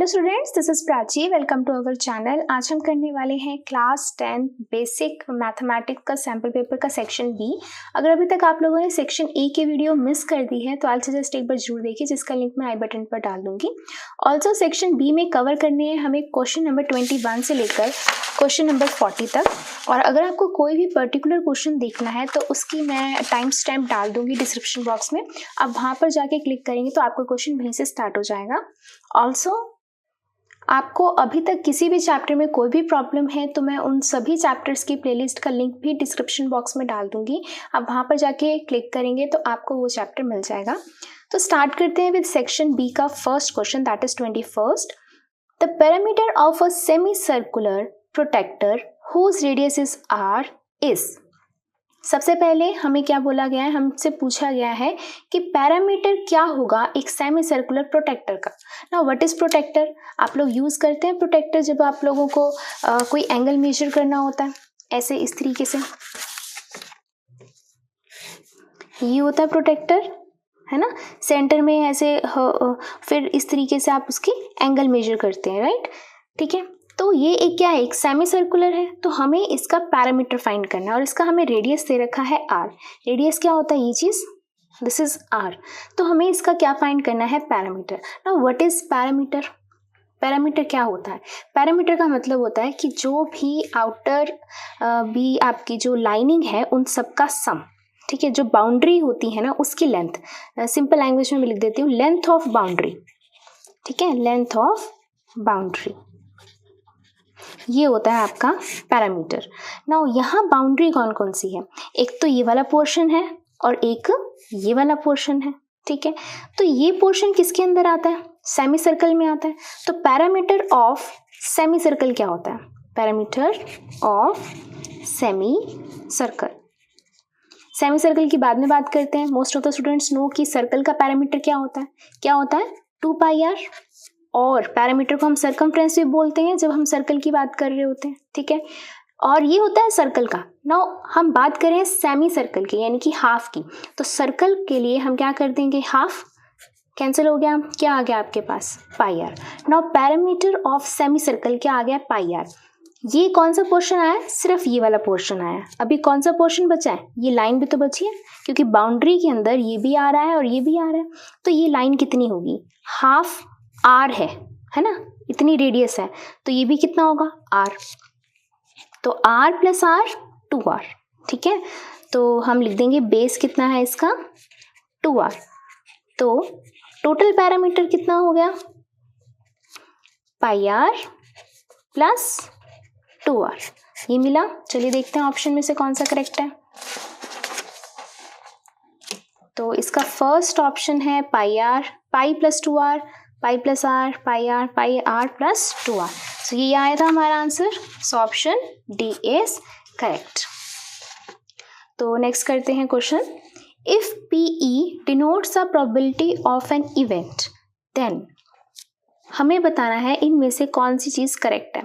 Hello students, this is Prachi. Welcome to our channel. आज हम करने वाले हैं क्लास 10 बेसिक मैथमेटिक्स का सैम्पल पेपर का सेक्शन बी। अगर अभी तक आप लोगों ने सेक्शन ए की वीडियो मिस कर दी है तो आई सजेस्ट एक बार जरूर देखिए, जिसका लिंक मैं आई बटन पर डाल दूंगी। ऑल्सो सेक्शन बी में कवर करने हैं हमें क्वेश्चन नंबर 21 से लेकर क्वेश्चन नंबर 40 तक। और अगर आपको कोई भी पर्टिकुलर क्वेश्चन देखना है तो उसकी मैं टाइम स्टैम्प डाल दूंगी डिस्क्रिप्शन बॉक्स में। आप वहाँ पर जाके क्लिक करेंगे तो आपका क्वेश्चन वहीं से स्टार्ट हो जाएगा। ऑल्सो आपको अभी तक किसी भी चैप्टर में कोई भी प्रॉब्लम है तो मैं उन सभी चैप्टर्स की प्लेलिस्ट का लिंक भी डिस्क्रिप्शन बॉक्स में डाल दूंगी। आप वहाँ पर जाके क्लिक करेंगे तो आपको वो चैप्टर मिल जाएगा। तो स्टार्ट करते हैं विद सेक्शन बी का first question, that is 21st। The parameter of a semi circular protector whose radius is r is। सबसे पहले हमें क्या बोला गया है, हमसे पूछा गया है कि पैरामीटर क्या होगा एक सेमी सर्कुलर प्रोटेक्टर का। ना व्हाट इज प्रोटेक्टर? आप लोग यूज करते हैं प्रोटेक्टर जब आप लोगों को कोई एंगल मेजर करना होता है, ऐसे इस तरीके से ये होता है प्रोटेक्टर, है ना। सेंटर में ऐसे फिर इस तरीके से आप उसकी एंगल मेजर करते हैं, राइट। ठीक है, तो ये एक क्या है, एक सेमी सर्कुलर है, तो हमें इसका पैरामीटर फाइंड करना है और इसका हमें रेडियस दे रखा है r। रेडियस क्या होता है, ये चीज, दिस इज r। तो हमें इसका क्या फाइंड करना है, parameter. Now what is parameter? Parameter क्या होता है? पैरामीटर का मतलब होता है कि जो भी आउटर भी आपकी जो लाइनिंग है उन सबका सम, ठीक है। जो बाउंड्री होती है ना उसकी लेंथ, सिंपल लैंग्वेज में मैं लिख देती हूँ, लेंथ ऑफ बाउंड्री, ठीक है, लेंथ ऑफ बाउंड्री, ये होता है आपका पैरामीटर। नाउ यहाँ बाउंड्री कौन कौन सी है, एक तो ये वाला पोर्शन है और एक ये वाला पोर्शन है, ठीक है। तो ये पोर्शन किसके अंदर आता है, सेमी सर्कल में आता है। तो पैरामीटर ऑफ सेमी सर्कल क्या होता है, parameter of semi circle. Semi circle की बाद में बात करते हैं। Most of the students know कि सर्कल का पैरामीटर क्या होता है, क्या होता है 2πr। और पैरामीटर को हम सरकमफ्रेंस भी बोलते हैं जब हम सर्कल की बात कर रहे होते हैं, ठीक है। और ये होता है सर्कल का। नाउ हम बात करें सेमी सर्कल की, यानी कि हाफ की, तो सर्कल के लिए हम क्या कर देंगे, हाफ कैंसिल हो गया, क्या आ गया आपके पास, πr। Now parameter of semi circle क्या आ गया, πr। ये कौन सा पोर्शन आया, सिर्फ ये वाला पोर्शन आया। अभी कौन सा पोर्शन बचा है, ये लाइन भी तो बची है, क्योंकि बाउंड्री के अंदर ये भी आ रहा है और ये भी आ रहा है। तो ये लाइन कितनी होगी, हाफ r है ना, इतनी रेडियस है, तो ये भी कितना होगा, r। तो r प्लस r 2r, ठीक है। तो हम लिख देंगे बेस कितना है इसका, 2r। तो टोटल पैरामीटर कितना हो गया, πr प्लस 2r, ये मिला। चलिए देखते हैं ऑप्शन में से कौन सा करेक्ट है। तो इसका फर्स्ट ऑप्शन है πr, pi plus 2r, pi plus r, pi r plus 2r। So ये आया था हमारा answer. So option D is correct. तो नेक्स्ट करते हैं question. If PE denotes a probability of an event then, हमें बताना है इनमें से कौन सी चीज़ करेक्ट है।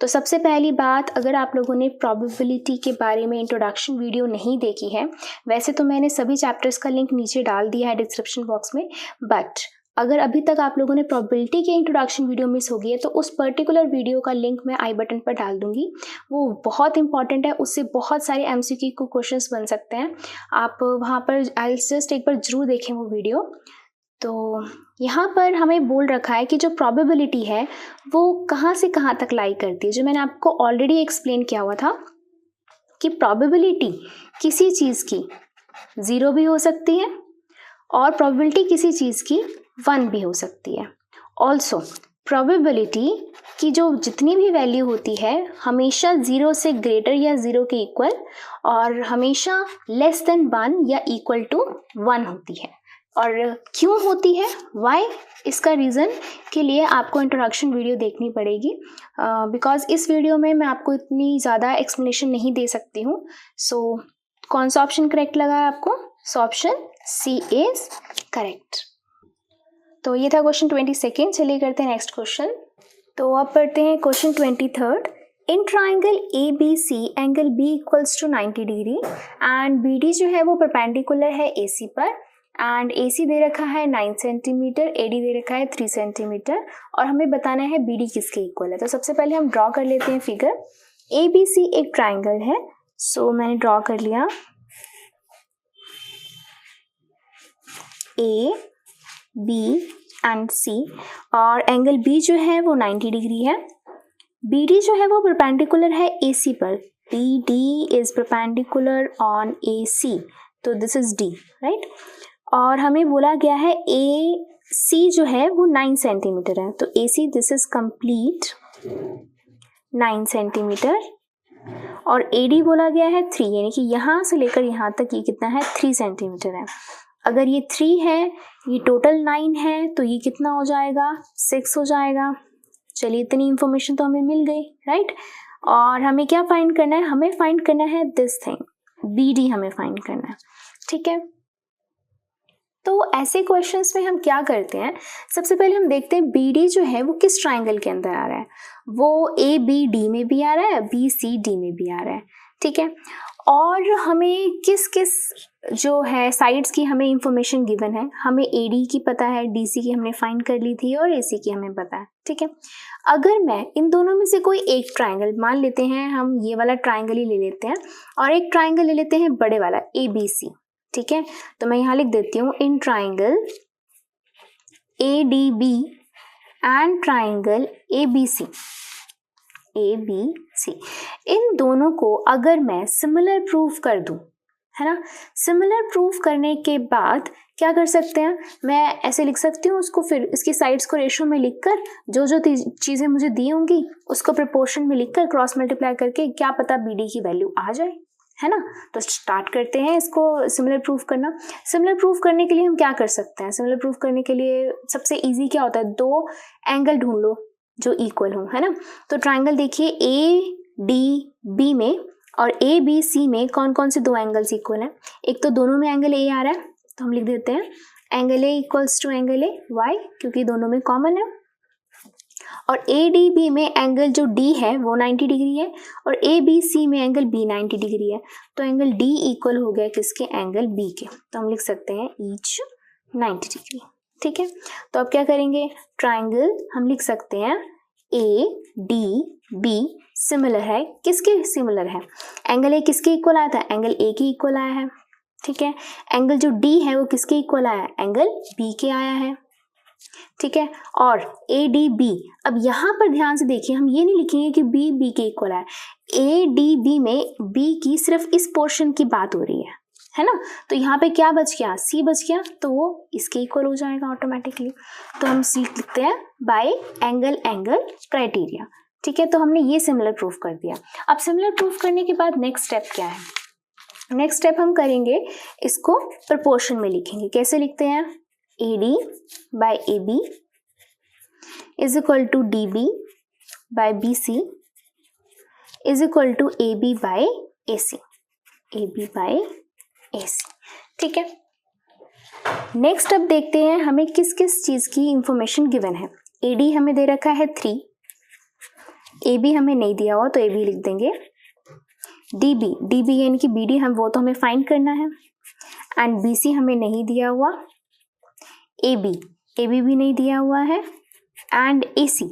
तो सबसे पहली बात, अगर आप लोगों ने प्रोबेबिलिटी के बारे में इंट्रोडक्शन वीडियो नहीं देखी है, वैसे तो मैंने सभी चैप्टर्स का लिंक नीचे डाल दिया है डिस्क्रिप्शन बॉक्स में, बट अगर अभी तक आप लोगों ने प्रोबेबिलिटी के इंट्रोडक्शन वीडियो मिस हो गई है तो उस पर्टिकुलर वीडियो का लिंक मैं आई बटन पर डाल दूंगी। वो बहुत इंपॉर्टेंट है, उससे बहुत सारे MCQ को क्वेश्चंस बन सकते हैं। आप वहाँ पर आई जस्ट एक बार जरूर देखें वो वीडियो। तो यहाँ पर हमें बोल रखा है कि जो प्रोबेबिलिटी है वो कहाँ से कहाँ तक लाई करती है। जो मैंने आपको ऑलरेडी एक्सप्लेन किया हुआ था कि प्रोबेबिलिटी किसी चीज़ की 0 भी हो सकती है और प्रोबेबिलिटी किसी चीज़ की 1 भी हो सकती है। ऑल्सो प्रोबेबिलिटी की जो जितनी भी वैल्यू होती है हमेशा 0 से ग्रेटर या 0 के इक्वल और हमेशा लेस देन 1 या इक्वल टू 1 होती है। और क्यों होती है, वाई, इसका रीज़न के लिए आपको इंट्रोडक्शन वीडियो देखनी पड़ेगी, बिकॉज इस वीडियो में मैं आपको इतनी ज़्यादा एक्सप्लेनेशन नहीं दे सकती हूँ। सो कौन सा ऑप्शन करेक्ट लगा है आपको? So option C is correct. तो ये था क्वेश्चन 22। चलिए करते हैं नेक्स्ट क्वेश्चन। तो अब पढ़ते हैं question 23। In triangle ABC angle B equals to 90 degree and BD जो है वो परपेंडिकुलर है AC पर एंड AC दे रखा है 9 सेंटीमीटर, AD दे रखा है 3 सेंटीमीटर और हमें बताना है BD किसके इक्वल है। तो सबसे पहले हम ड्रॉ कर लेते हैं फिगर। ABC एक ट्राइंगल है, सो मैंने ड्रॉ कर लिया A, B एंड C और एंगल B जो है वो 90 डिग्री है। BD जो है वो परपेंडिकुलर है AC पर, BD is perpendicular on AC, तो दिस इज D, राइट। और हमें बोला गया है AC जो है वो 9 सेंटीमीटर है, तो AC this is complete 9 centimetre और AD बोला गया है 3, यानी कि यहाँ से लेकर यहाँ तक ये कितना है 3 सेंटीमीटर है। अगर ये 3 है, ये टोटल 9 है, तो ये कितना हो जाएगा 6 हो जाएगा। चलिए इतनी इंफॉर्मेशन तो हमें मिल गई, राइट। और हमें क्या फाइंड करना है, हमें फाइंड करना है दिस थिंग, BD हमें फाइंड करना है, ठीक है। तो ऐसे क्वेश्चंस में हम क्या करते हैं, सबसे पहले हम देखते हैं BD जो है वो किस ट्राइंगल के अंदर आ रहा है। वो ABD में भी आ रहा है, BCD में भी आ रहा है, ठीक है। और हमें किस किस जो है साइड्स की हमें इंफॉर्मेशन गिवन है, हमें AD की पता है, DC की हमने फाइंड कर ली थी और AC की हमें पता है, ठीक है। अगर मैं इन दोनों में से कोई एक ट्राइंगल, मान लेते हैं हम ये वाला ट्राइंगल ही ले लेते हैं और एक ट्राइंगल ले लेते हैं बड़े वाला ABC, ठीक है। तो मैं यहाँ लिख देती हूँ in triangle ADB and triangle ABC, इन दोनों को अगर मैं सिमिलर प्रूफ कर दूं, है ना, सिमिलर प्रूफ करने के बाद क्या कर सकते हैं, मैं ऐसे लिख सकती हूँ उसको, फिर इसकी साइड्स को रेशो में लिखकर जो जो चीज़ें मुझे दी होंगी उसको प्रोपोर्शन में लिखकर क्रॉस मल्टीप्लाई करके क्या पता BD की वैल्यू आ जाए, है ना। तो स्टार्ट करते हैं इसको सिमिलर प्रूफ करना। सिमिलर प्रूफ करने के लिए हम क्या कर सकते हैं, सिमिलर प्रूफ करने के लिए सबसे इजी क्या होता है, 2 एंगल ढूंढ लो जो इक्वल हो, है ना। तो ट्राइंगल देखिए ADB में और ABC में कौन कौन से 2 एंगल्स इक्वल हैं। एक तो दोनों में एंगल A आ रहा है, तो हम लिख देते हैं angle A equals to angle A, why, क्योंकि दोनों में कॉमन है। और ADB में एंगल जो D है वो 90 डिग्री है और ABC में एंगल B 90 डिग्री है, तो एंगल D इक्वल हो गया किसके, एंगल B के। तो हम लिख सकते हैं ईच 90 डिग्री, ठीक है। तो अब क्या करेंगे, ट्राइंगल हम लिख सकते हैं ADB सिमिलर है, किसके सिमिलर है, एंगल A किसके इक्वल आया था, एंगल A के इक्वल आया है, ठीक है। एंगल जो D है वो किसके इक्वल आया है, एंगल B के आया है, ठीक है। और ADB, अब यहाँ पर ध्यान से देखिए, हम ये नहीं लिखेंगे कि B के इक्वल है, ADB में B की सिर्फ इस पोर्शन की बात हो रही है ना। तो यहाँ पे क्या बच गया, C बच गया, तो वो इसके इक्वल हो जाएगा ऑटोमेटिकली। तो हम C लिखते हैं बाय एंगल क्राइटेरिया, ठीक है। तो हमने ये सिमिलर प्रूफ कर दिया। अब सिमिलर प्रूफ करने के बाद नेक्स्ट स्टेप क्या है, नेक्स्ट स्टेप हम करेंगे इसको प्रोपोर्शन में लिखेंगे। कैसे लिखते हैं, AD by AB is equal to DB by BC is equal to AB by AC, AB by AC, ठीक है। नेक्स्ट अब देखते हैं हमें किस किस चीज की इंफॉर्मेशन गिवन है। AD हमें दे रखा है 3, AB हमें नहीं दिया हुआ तो AB लिख देंगे। DB यानी कि BD हम वो तो हमें फाइंड करना है, एंड BC हमें नहीं दिया हुआ, AB भी नहीं दिया हुआ है, and AC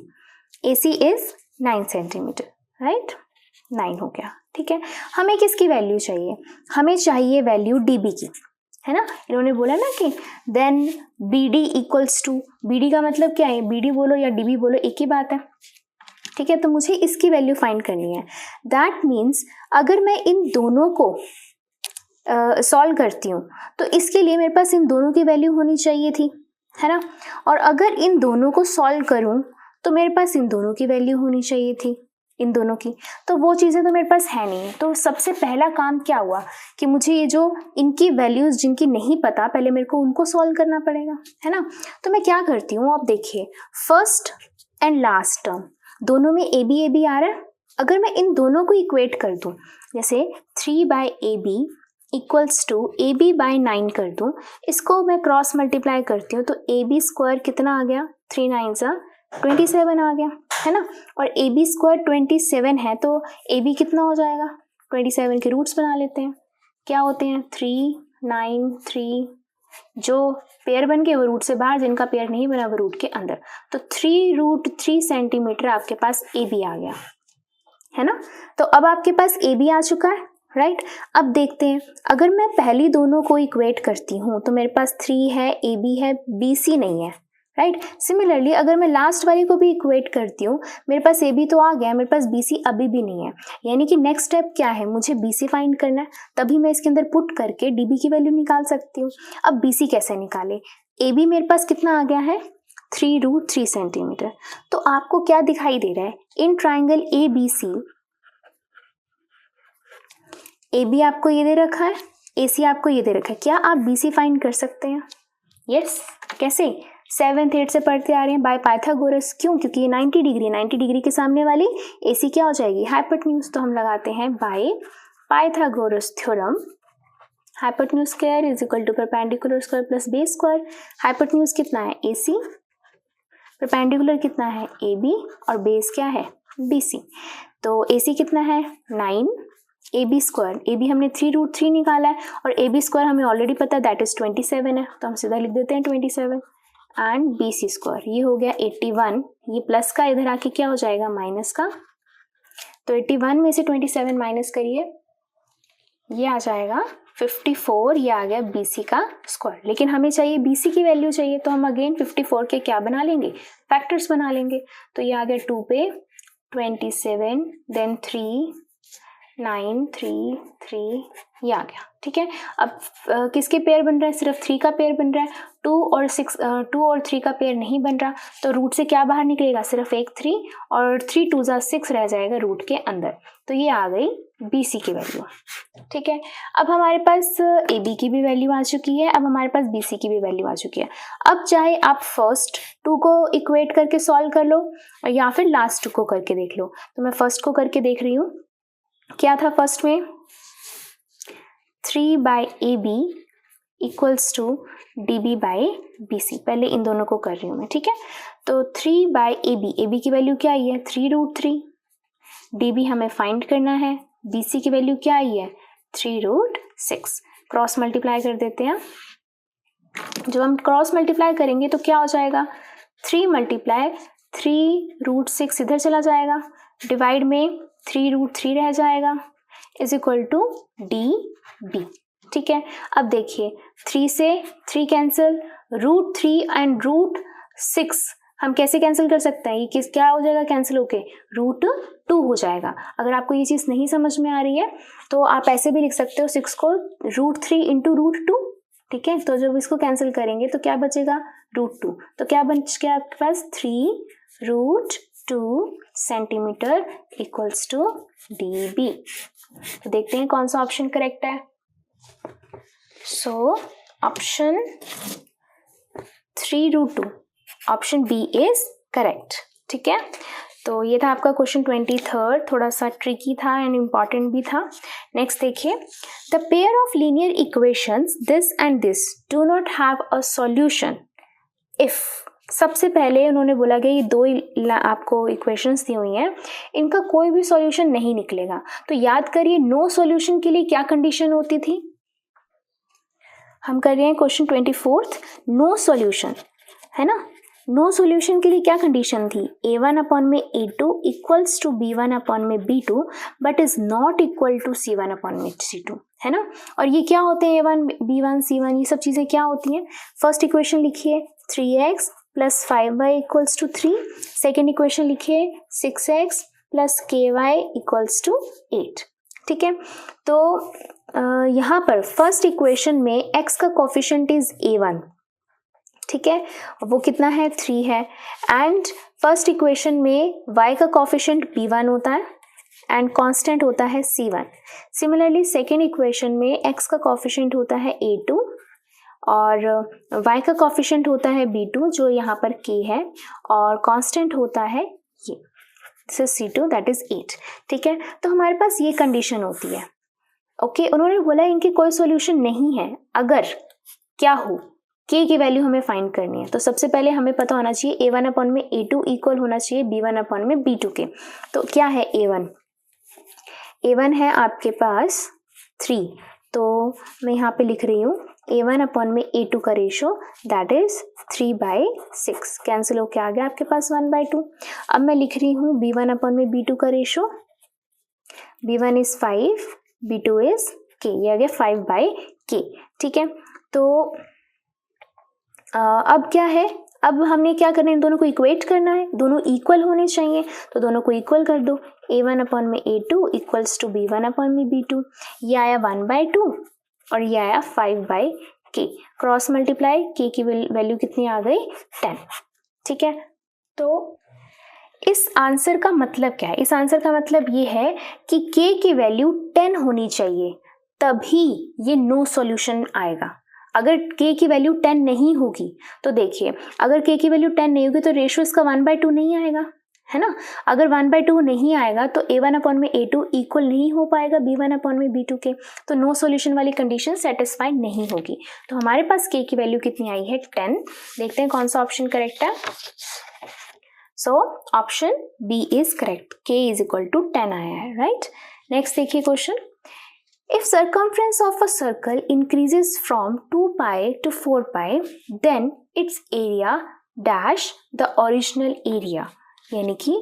is 9 centimetre, right, 9 हो गया, ठीक है। हमें किसकी वैल्यू चाहिए, हमें चाहिए वैल्यू DB की, है ना। इन्होंने बोला ना कि then BD equals to, BD का मतलब क्या है, BD बोलो या DB बोलो एक ही बात है, ठीक है। तो मुझे इसकी वैल्यू फाइंड करनी है। दैट मीन्स अगर मैं इन दोनों को सॉल्व करती हूँ तो इसके लिए मेरे पास इन दोनों की वैल्यू होनी चाहिए थी, है ना। और अगर इन दोनों को सॉल्व करूँ तो मेरे पास इन दोनों की वैल्यू होनी चाहिए थी, इन दोनों की, तो वो चीज़ें तो मेरे पास है नहीं। तो सबसे पहला काम क्या हुआ कि मुझे ये जो इनकी वैल्यूज़ जिनकी नहीं पता, पहले मेरे को उनको सॉल्व करना पड़ेगा, है ना। तो मैं क्या करती हूँ, आप देखिए, फर्स्ट एंड लास्ट टर्म दोनों में AB आ रहा है। अगर मैं इन दोनों को इक्वेट कर दूँ, जैसे 3 by AB equals to AB by 9 कर दूँ, इसको मैं क्रॉस मल्टीप्लाई करती हूँ तो AB स्क्वायर कितना आ गया, 3 9 27 आ गया, है ना। और AB स्क्वायर 27 है तो AB कितना हो जाएगा, 27 के रूट्स बना लेते हैं, क्या होते हैं 3 9 3 जो पेयर बन गए वो रूट से बाहर, जिनका पेयर नहीं बना वो रूट के अंदर। तो 3√3 सेंटीमीटर आपके पास ए बी आ गया है ना। तो अब आपके पास ए बी आ चुका है, राइट। अब देखते हैं, अगर मैं पहली दोनों को इक्वेट करती हूँ तो मेरे पास 3 है, ए बी है, बी सी नहीं है, राइट। सिमिलरली अगर मैं लास्ट वाली को भी इक्वेट करती हूँ, मेरे पास ए बी तो आ गया, मेरे पास बी सी अभी भी नहीं है। यानी कि नेक्स्ट स्टेप क्या है, मुझे बी सी फाइंड करना है, तभी मैं इसके अंदर पुट करके डी बी की वैल्यू निकाल सकती हूँ। अब बी सी कैसे निकाले, ए बी मेरे पास कितना आ गया है 3√3 सेंटीमीटर। तो आपको क्या दिखाई दे रहा है, in triangle A B C, A B आपको ये दे रखा है, ए सी आपको ये दे रखा है, क्या आप बी सी फाइंड कर सकते हैं? यस, कैसे? 7th 8th से पढ़ते आ रहे हैं, बाय पाइथागोरस। क्यों? क्योंकि ये 90 डिग्री के सामने वाली ए सी क्या हो जाएगी, हाइपोटेन्यूज। तो हम लगाते हैं by Pythagoras theorem, hypotenuse square is equal to perpendicular square plus base square. Hypotenuse कितना है ए सी, परपेंडिकुलर कितना है ए बी, और बेस क्या है बी सी। तो ए सी कितना है 9, A B square, A B हमने 3√3 निकाला है, और ए बी स्क्वायर हमें ऑलरेडी पता है दैट इज 27 है, तो हम सीधा लिख देते हैं 27। एंड बी सी स्क्वायर ये हो गया 81, ये प्लस का इधर आके क्या हो जाएगा माइनस का। तो 81 में से 27 माइनस करिए, ये आ जाएगा 54, ये आ गया बी सी का स्क्वायर। लेकिन हमें चाहिए बी सी की वैल्यू चाहिए, तो हम अगेन 54 के क्या बना लेंगे, फैक्टर्स बना लेंगे। तो ये आ गया 2 पे 27, देन 3, 9, 3, 3, ये आ गया, ठीक है। अब किसके पेयर बन रहा है, सिर्फ 3 का पेयर बन रहा है, 2 और 3 का पेयर नहीं बन रहा। तो रूट से क्या बाहर निकलेगा, सिर्फ एक 3, और 3 2 जा 6 रह जाएगा रूट के अंदर। तो ये आ गई बी सी की वैल्यू, ठीक है। अब हमारे पास ए बी की भी वैल्यू आ चुकी है, अब हमारे पास बी सी की भी वैल्यू आ चुकी है। अब चाहे आप फर्स्ट 2 को इक्वेट करके सॉल्व कर लो, या फिर लास्ट 2 को करके देख लो। तो मैं फर्स्ट को करके देख रही हूँ। क्या था फर्स्ट में, 3 by A B equals to D B by B C. पहले इन दोनों को कर रही हूँ मैं, ठीक है। तो 3 बाई ए बी की वैल्यू क्या आई है 3√3, डी बी हमें फाइंड करना है, बी सी की वैल्यू क्या आई है 3√6। क्रॉस मल्टीप्लाई कर देते हैं। जब हम क्रॉस मल्टीप्लाई करेंगे तो क्या हो जाएगा, 3 मल्टीप्लाई 3√6 इधर चला जाएगा, डिवाइड में 3√3 रह जाएगा, is equal to D B, ठीक है। अब देखिए 3 से 3 कैंसिल, √3 एंड √6 हम कैसे कैंसिल कर सकते हैं, ये किस क्या हो जाएगा कैंसिल होके, √2 हो जाएगा। अगर आपको ये चीज़ नहीं समझ में आ रही है तो आप ऐसे भी लिख सकते हो 6 को √3 इंटू √2, ठीक है। तो जब इसको कैंसिल करेंगे तो क्या बचेगा √2, तो क्या बच गया आपके पास 3√2 centimetre equals to D B. तो देखते हैं कौन सा ऑप्शन करेक्ट है। So option 3√2, option B is correct, ठीक है। तो ये था आपका क्वेश्चन 23, थोड़ा सा ट्रिकी था एंड इम्पॉर्टेंट भी था। नेक्स्ट देखिए, the pair of linear equations this and this do not have a solution if. सबसे पहले उन्होंने बोला कि ये 2 आपको इक्वेशंस दी हुई हैं, इनका कोई भी सॉल्यूशन नहीं निकलेगा। तो याद करिए नो सॉल्यूशन के लिए क्या कंडीशन होती थी, हम कर रहे हैं क्वेश्चन 24, नो सॉल्यूशन है ना। नो सॉल्यूशन के लिए क्या कंडीशन थी, a1/a2 equals to b1/b2 but is not equal to c1/c2, है ना। और ये क्या होते हैं a1 b1 c1, ये सब चीज़ें क्या होती हैं। फर्स्ट इक्वेशन लिखिए 3x plus 5y equals to 3, second equation लिखिए 6x plus ky equals to 8, ठीक है। तो यहाँ पर फर्स्ट इक्वेशन में x का कोफिशिएंट इज a1, ठीक है, वो कितना है 3 है, एंड फर्स्ट इक्वेशन में y का कोफिशिएंट b1 होता है एंड कांस्टेंट होता है c1। सिमिलरली सेकेंड इक्वेशन में x का कोफिशिएंट होता है a2 और y का कोफिशिएंट होता है b2 जो यहाँ पर k है, और कांस्टेंट होता है ये, this is c2 that is 8, ठीक है। तो हमारे पास ये कंडीशन होती है, ओके। उन्होंने बोला इनके कोई सॉल्यूशन नहीं है, अगर क्या हो k की वैल्यू हमें फाइंड करनी है। तो सबसे पहले हमें पता होना चाहिए a1/a2 इक्वल होना चाहिए b1/b2 के। तो क्या है a1 है आपके पास 3, तो मैं यहाँ पे लिख रही हूँ A1 अपॉन में A2 का रेशो दैट इज 3/6, कैंसिल होके आ गया आपके पास 1/2। अब मैं लिख रही हूँ B1 अपॉन में B2 का ratio, B1 is 5, B2 is K, ये आ गया 5/K। ठीक है, तो अब क्या है, अब हमने क्या करना है, इन दोनों को इक्वेट करना है, दोनों इक्वल होने चाहिए, तो दोनों को इक्वल कर दो। A1 अपॉन में A2 equals to B1 upon में B2, ये आया 1/2 और ये आया 5/K। क्रॉस मल्टीप्लाई, K की वैल्यू कितनी आ गई, 10। ठीक है, तो इस आंसर का मतलब क्या है, इस आंसर का मतलब ये है कि K की वैल्यू 10 होनी चाहिए, तभी ये नो सॉल्यूशन आएगा। अगर K की वैल्यू 10 नहीं होगी तो देखिए, अगर K की वैल्यू 10 नहीं होगी तो रेशो इसका 1/2 नहीं आएगा, है ना। अगर 1/2 नहीं आएगा तो A1 अपॉन में A2 इक्वल नहीं हो पाएगा B1 अपॉन में B2 के, तो नो सॉल्यूशन वाली कंडीशन सेटिस्फाई नहीं होगी। तो हमारे पास K की वैल्यू कितनी आई है, 10। देखते हैं कौन सा ऑप्शन करेक्ट है। So option B is correct, K is equal to 10 आया है, राइट। नेक्स्ट देखिए question, if circumference of a circle increases from 2 pi to 4 pi then its area dash the original area, यानी कि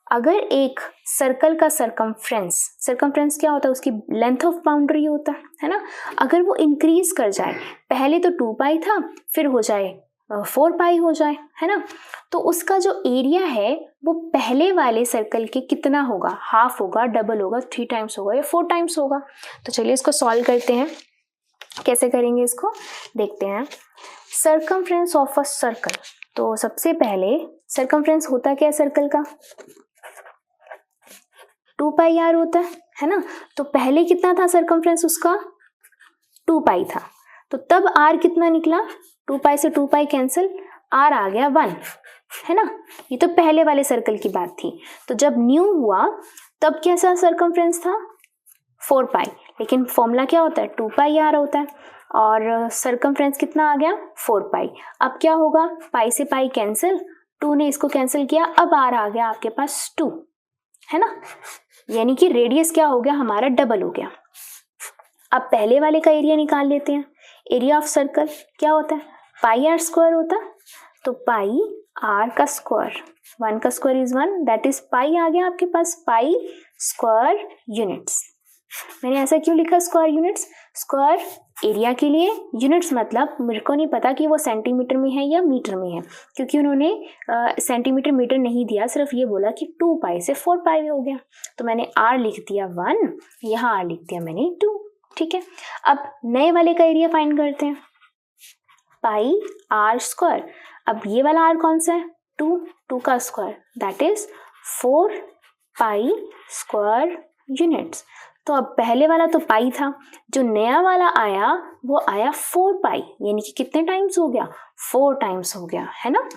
अगर एक circle का circumference क्या होता है, उसकी लेंथ ऑफ बाउंड्री होता है ना, अगर वो इंक्रीज कर जाए, पहले तो 2 पाई था फिर हो जाए 4 पाई हो जाए, है ना, तो उसका जो एरिया है वो पहले वाले सर्कल के कितना होगा, हाफ होगा, डबल होगा, 3 टाइम्स होगा या 4 टाइम्स होगा। तो चलिए इसको सॉल्व करते हैं, कैसे करेंगे इसको देखते हैं। सर्कमफ्रेंस ऑफ अ सर्कल, तो सबसे पहले सर्कमफ्रेंस होता क्या है सर्कल का, 2 पाई आर होता है ना, तो पहले कितना था सर्कमफ्रेंस उसका, 2 पाई था, तो तब आर कितना निकला, 2 पाई से 2 पाई कैंसिल, आर आ गया 1, है ना। ये तो पहले वाले सर्कल की बात थी। तो जब न्यू हुआ तब कैसा सर्कमफ्रेंस था, 4 पाई, लेकिन फॉर्मूला क्या होता है, 2 पाई आर होता है, और सर्कमफ्रेंस कितना आ गया, 4 पाई। अब क्या होगा, पाई से पाई कैंसिल, 2 ने इसको कैंसिल किया, अब आर आ गया आपके पास 2, है ना, यानी कि रेडियस क्या हो गया हमारा, डबल हो गया। अब पहले वाले का एरिया निकाल लेते हैं। एरिया ऑफ सर्कल क्या होता है, पाई आर स्क्वायर होता है, तो पाई आर का स्क्वायर, 1 का square is 1, that is pi आ गया आपके पास, पाई स्क्वायर यूनिट्स। मैंने ऐसा क्यों लिखा स्क्वायर यूनिट्स, स्क्वायर एरिया के लिए, यूनिट्स मतलब मेरे को नहीं पता कि वो सेंटीमीटर में है या मीटर में है, क्योंकि उन्होंने सेंटीमीटर मीटर नहीं दिया, सिर्फ ये बोला कि 2 पाई से 4 पाई हो गया, तो मैंने आर लिख दिया 1, यहाँ आर लिख दिया मैंने 2। ठीक है, अब नए वाले का एरिया फाइंड करते हैं, पाई आर स्क्वायर, अब ये वाला आर कौन सा है, 2 का square, that is 4 pi square units. तो अब पहले वाला तो पाई था, जो नया वाला आया वो आया 4 पाई, यानी कि कितने टाइम्स हो गया, 4 टाइम्स हो गया, है ना।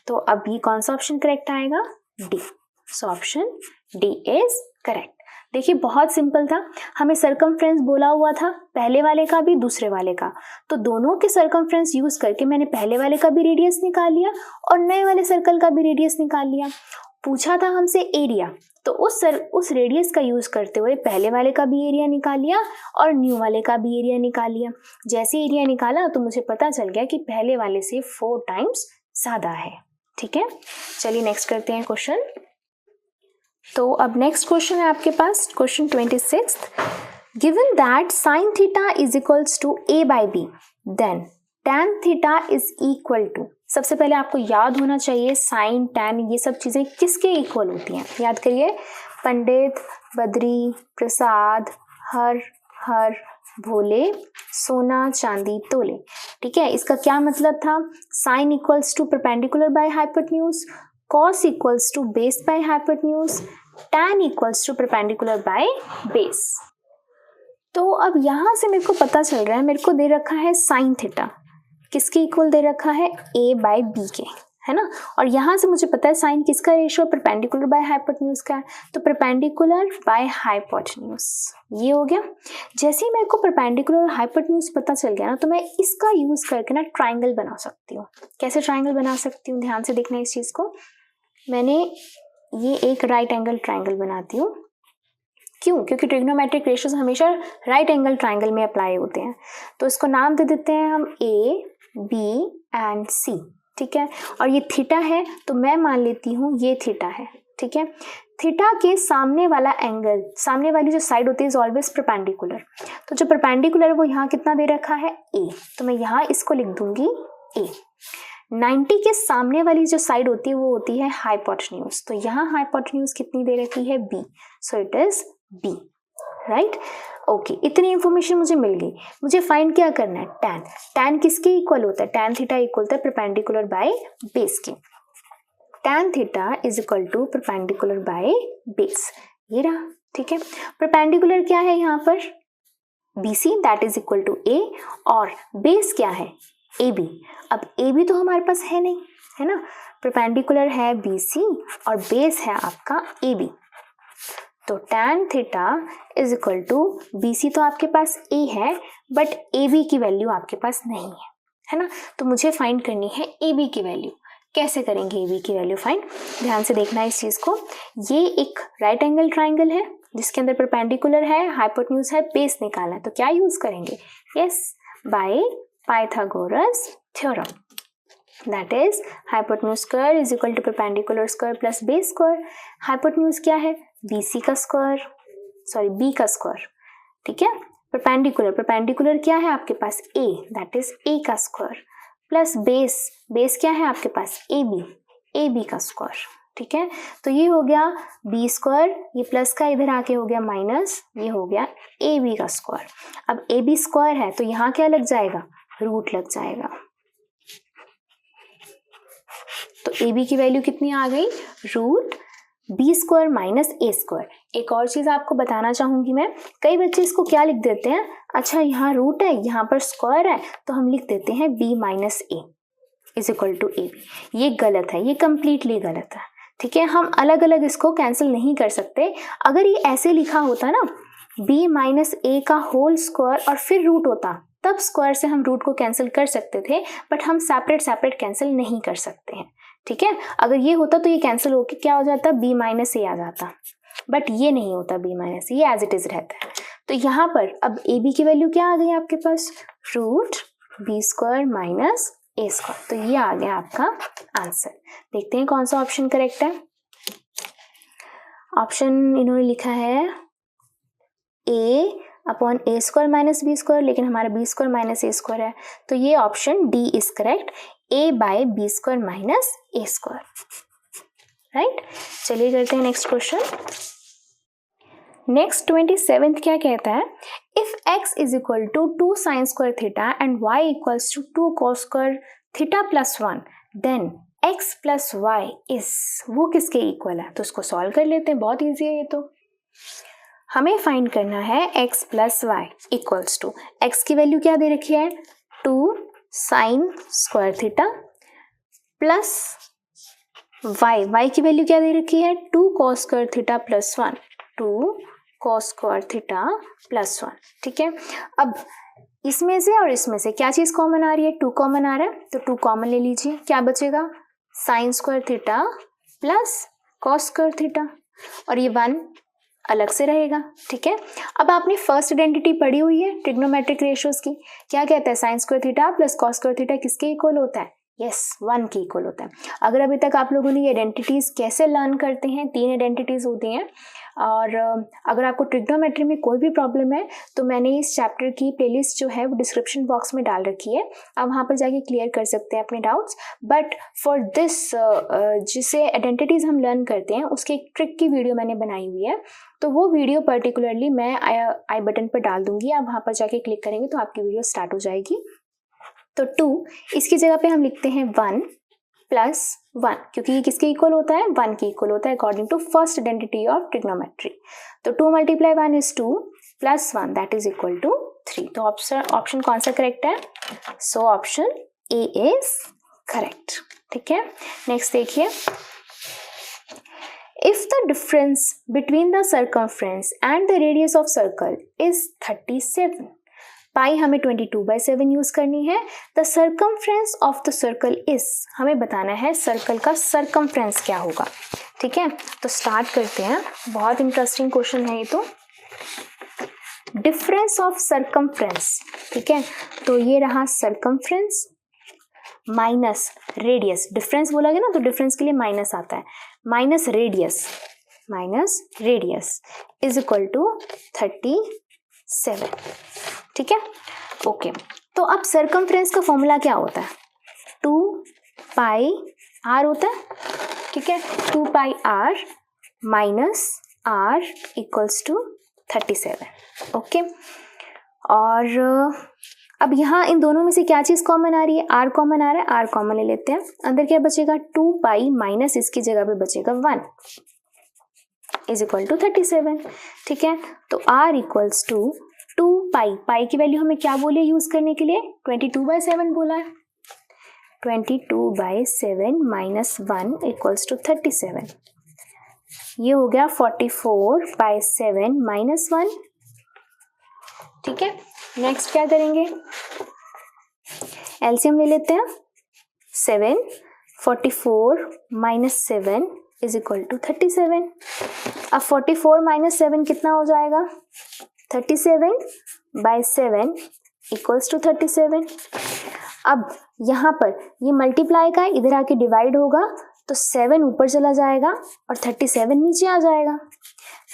तो अब ये कौन सा ऑप्शन करेक्ट आएगा, D. So option D is correct. देखिए बहुत सिंपल था, हमें सर्कमफ्रेंस बोला हुआ था पहले वाले का भी दूसरे वाले का, तो दोनों के सर्कमफ्रेंस यूज करके मैंने पहले वाले का भी रेडियस निकाल लिया और नए वाले सर्कल का भी रेडियस निकाल लिया। पूछा था हमसे एरिया, तो उस रेडियस का यूज करते हुए पहले वाले का भी एरिया निकाल लिया और न्यू वाले का भी एरिया निकाल लिया। जैसे एरिया निकाला तो मुझे पता चल गया कि पहले वाले से 4 टाइम्स ज्यादा है। ठीक है, चलिए नेक्स्ट करते हैं क्वेश्चन। तो अब नेक्स्ट क्वेश्चन है आपके पास question 26। Given that sine theta is equals to a by b, then tan theta is equal to, सबसे पहले आपको याद होना चाहिए साइन टैन ये सब चीजें किसके इक्वल होती हैं, याद करिए, पंडित, बद्री, प्रसाद, हर हर भोले, सोना चांदी तोले। ठीक है, इसका क्या मतलब था, sine equals to perpendicular by hypotenuse, cos equals to base by hypotenuse, tan equals to perpendicular by base. तो अब यहां से मेरे को पता चल रहा है, मेरे को दे रखा है साइन थीटा किसके इक्वल दे रखा है, a by b के, है ना, और यहां से मुझे पता है साइन किसका रेशियो परपेंडिकुलर बाय हाइपोटेन्यूज का है, तो परपेंडिकुलर बाय हाइपोटेन्यूज ये हो गया। जैसे ही मेरे को परपेंडिकुलर और हाइपोटेन्यूज पता चल गया ना, तो मैं इसका यूज करके ना ट्राइंगल बना सकती हूँ। कैसे ट्राइंगल बना सकती हूँ, ध्यान से देखना इस चीज को। मैंने ये एक राइट एंगल ट्राइंगल बनाती हूँ, क्यों? क्योंकि ट्रिग्नोमेट्रिक रेशियोज हमेशा राइट एंगल ट्राइंगल में अप्लाई होते हैं। तो इसको नाम दे देते हैं हम ए, बी एंड सी, ठीक है। और ये थीटा है तो मैं मान लेती हूँ ये थीटा है, ठीक है। थीटा के सामने वाला एंगल, सामने वाली जो साइड होती है इज ऑलवेज परपेंडिकुलर। तो जो परपेंडिकुलर है वो यहाँ कितना दे रखा है? ए। तो मैं यहाँ इसको लिख दूंगी ए। 90 के सामने वाली जो साइड होती है वो होती है हाइपोटेन्यूज। तो यहाँ हाइपोटेन्यूज कितनी दे रखी है? B. So it is B, right. Okay, इतनी इंफॉर्मेशन मुझे मिल गई। मुझे फाइंड क्या करना है? टैन। टैन किसके इक्वल होता है? टैन थीटा इक्वल होता है परपेंडिकुलर बाय बेस के। Tan theta is equal to perpendicular by base, ये रहा, ठीक है। परपेंडिकुलर क्या है यहाँ पर? BC that is equal to A, और बेस क्या है? AB। अब AB तो हमारे पास है नहीं, है ना। परपेंडिकुलर है BC और बेस है आपका AB। तो tan theta is equal to BC तो आपके पास A है बट AB की वैल्यू आपके पास नहीं है ना। तो मुझे फाइंड करनी है AB की वैल्यू। कैसे करेंगे AB की वैल्यू फाइंड? ध्यान से देखना है इस चीज को। ये एक राइट एंगल ट्राइंगल है जिसके अंदर परपेंडिकुलर है, हाइपोटेन्यूज है, बेस निकालना है। तो क्या यूज करेंगे? Yes, by Pythagoras theorem, that is hypotenuse square is equal to perpendicular square plus base square. Hypotenuse क्या है? BC का स्क्वायर, सॉरी B का स्क्वायर, ठीक है। परपेंडिकुलर क्या है आपके पास? A, दैट इज A का स्क्वायर प्लस बेस क्या है आपके पास? AB का स्क्वायर, ठीक है। तो ये हो गया B स्क्वायर, ये प्लस का इधर आके हो गया माइनस, ये हो गया AB का स्क्वायर। अब AB स्क्वायर है तो यहाँ क्या लग जाएगा? रूट लग जाएगा। तो AB की वैल्यू कितनी आ गई? Root B square minus A square. एक और चीज आपको बताना चाहूंगी मैं, कई बच्चे इसको क्या लिख देते हैं, अच्छा यहाँ रूट है, यहाँ पर स्क्वायर है, तो हम लिख देते हैं B minus A is equal to AB। ये गलत है, ये कंप्लीटली गलत है, ठीक है। हम अलग अलग इसको कैंसिल नहीं कर सकते। अगर ये ऐसे लिखा होता ना, B माइनस A का होल स्क्वायर और फिर रूट होता, तब स्क्वायर से हम रूट को कैंसिल कर सकते थे, बट हम सेपरेट कैंसिल नहीं कर सकते हैं, ठीक है। अगर ये होता तो ये कैंसिल होकर क्या हो जाता? B माइनस A आ जाता, बट ये नहीं होता B माइनस, ये एज इट इज रहता है। तो यहाँ पर अब AB की वैल्यू क्या आ गई आपके पास? Root B square minus A square. तो ये आ गया आपका आंसर। देखते हैं कौन सा ऑप्शन करेक्ट है। ऑप्शन इन्होंने लिखा है A upon A square minus B square, लेकिन हमारा B square minus A square है, तो ये option D is correct, A by B square minus A square, right. चलिए करते हैं नेक्स्ट क्वेश्चन। नेक्स्ट 27th क्या कहता है? If x is equal to 2 sine square theta and y equals to 2 cos square theta plus 1, then x plus y is, वो किसके equal है? तो उसको सॉल्व कर लेते हैं, बहुत ईजी है ये। तो हमें फाइंड करना है x plus y equals to, x की वैल्यू क्या दे रखी है? 2 sine square theta plus y की वैल्यू क्या दे रखी है? 2 cos square theta plus 1, 2 cos square theta plus 1, ठीक है। अब इसमें से और इसमें से क्या चीज कॉमन आ रही है? 2 कॉमन आ रहा है, तो 2 कॉमन ले लीजिए। क्या बचेगा? Sign square theta plus cos square theta, और ये 1 अलग से रहेगा, ठीक है। अब आपने फर्स्ट आइडेंटिटी पढ़ी हुई है ट्रिग्नोमेट्रिक रेशियोज की, क्या कहता है? Sine square theta plus cos square theta किसके इक्वल होता है? यस, 1 के इक्वल होता है। अगर अभी तक आप लोगों ने ये आइडेंटिटीज कैसे लर्न करते हैं, 3 आइडेंटिटीज होती हैं, और अगर आपको ट्रिग्नोमेट्री में कोई भी प्रॉब्लम है तो मैंने इस चैप्टर की प्लेलिस्ट जो है वो डिस्क्रिप्शन बॉक्स में डाल रखी है, आप वहाँ पर जाके क्लियर कर सकते हैं अपने डाउट्स। बट फॉर दिस जिसे आइडेंटिटीज हम लर्न करते हैं उसके एक ट्रिक की वीडियो मैंने बनाई हुई है, तो वो वीडियो पर्टिकुलरली मैं आई बटन पर डाल दूंगी, आप वहाँ पर जाके क्लिक करेंगे तो आपकी वीडियो स्टार्ट हो जाएगी। तो 2 इसकी जगह पे हम लिखते हैं 1 प्लस 1, क्योंकि ये किसके इक्वल होता है? 1 के इक्वल होता है according to first identity of trigonometry. तो 2 multiply 1 is 2 plus 1 that is equal to 3। तो ऑप्शन कौन सा करेक्ट है? So option A is correct, ठीक है। नेक्स्ट देखिए, if the difference between the circumference and the radius of circle is 37, पाई हमें 22/7 use करनी है। The circumference of the circle is, हमें बताना है सर्कल का सर्कमफ्रेंस क्या होगा, ठीक है। तो स्टार्ट करते हैं, बहुत इंटरेस्टिंग क्वेश्चन है ये तो। डिफरेंस ऑफ सर्कमफ्रेंस, ठीक है, तो ये रहा सर्कमफ्रेंस माइनस रेडियस, डिफरेंस बोला गया ना तो डिफरेंस के लिए माइनस आता है, minus radius is equal to 37, ठीक है, ओके। तो अब सर्कमफ्रेंस का फॉर्मूला क्या होता है, 2 पाई r होता है, ठीक है, 2 pi r minus r equals to 37, okay. और अब यहाँ इन दोनों में से क्या चीज़ कॉमन आ रही है, r कॉमन आ रहा है, r कॉमन ले लेते हैं, अंदर क्या बचेगा 2 पाई माइनस इसकी जगह पे बचेगा 1 इज इक्वल टू 37, ठीक है। तो r इक्वल्स टू 2 पाई की वैल्यू हमें क्या बोले यूज करने के लिए, 22/7 बोला है, 22/7 माइनस 1 इक्वल्स टू 37, ये हो गया 44/7 माइनस 1, ठीक है। नेक्स्ट क्या करेंगे, एलसीएम ले लेते हैं, 7 44 माइनस 7 इज इक्वल टू 37। अब 44 माइनस 7 कितना हो जाएगा, 37/7 इक्वल्स टू 37। अब यहाँ पर ये मल्टीप्लाई का इधर आके डिवाइड होगा तो 7 ऊपर चला जाएगा और 37 नीचे आ जाएगा,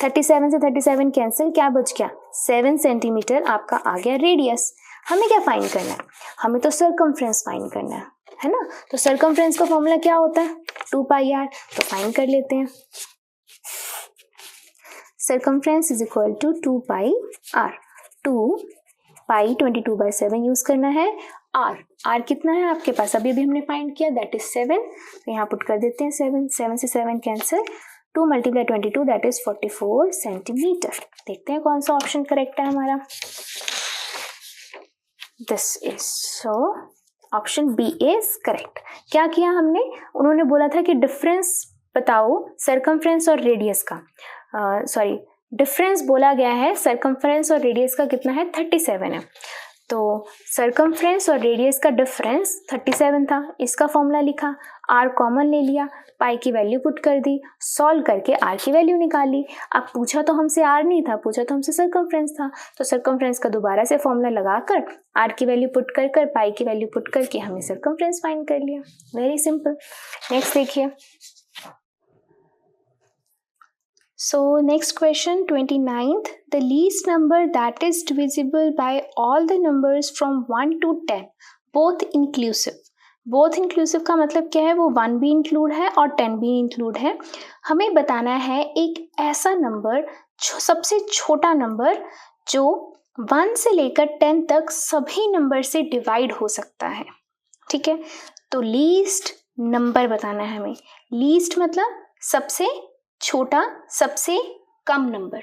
37 से 37 कैंसिल, क्या बच गया 7 सेंटीमीटर आपका आ गया रेडियस। हमें क्या फाइंड करना है, हमें तो सर्कमफ्रेंस फाइंड करना है ना। तो सर्कमफ्रेंस का फॉर्मूला क्या होता है 2 पाई r, तो फाइंड कर लेते हैं। Circumference is equal to 2 pi r, 2 pi 22/7 use करना है, r कितना है आपके पास, अभी हमने फाइंड किया दैट इज 7, तो यहाँ पुट कर देते हैं 7 से 7 कैंसिल, 2 × 22 दैट इज 44 सेंटीमीटर। देखते हैं कौन सा ऑप्शन करेक्ट है हमारा, this is, so option B is correct. क्या किया हमने, उन्होंने बोला था कि डिफरेंस बताओ सर्कमफ्रेंस और रेडियस का, सॉरी डिफरेंस बोला गया है सर्कमफ्रेंस और रेडियस का कितना है 37 है, तो सर्कमफ्रेंस और रेडियस का डिफरेंस 37 था, इसका फॉर्मूला लिखा, r कॉमन ले लिया, पाई की वैल्यू पुट कर दी, सॉल्व करके r की वैल्यू निकाल ली। अब पूछा तो हमसे r नहीं था, पूछा तो हमसे सर्कमफ्रेंस था, तो सर्कमफ्रेंस का दोबारा से फॉर्मूला लगाकर r की वैल्यू पुट कर पाई की वैल्यू पुट करके हमने सर्कमफ्रेंस फाइंड कर लिया, वेरी सिंपल। नेक्स्ट देखिए, so next question 29th, the least number that is divisible by all the numbers from 1 to 10 both inclusive, both inclusive का मतलब क्या है, वो 1 भी इंक्लूड है और 10 भी इंक्लूड है। हमें बताना है एक ऐसा नंबर जो सबसे छोटा नंबर जो 1 से लेकर 10 तक सभी नंबर से डिवाइड हो सकता है, ठीक है। तो लीस्ट नंबर बताना है हमें, लीस्ट मतलब सबसे छोटा, सबसे कम नंबर।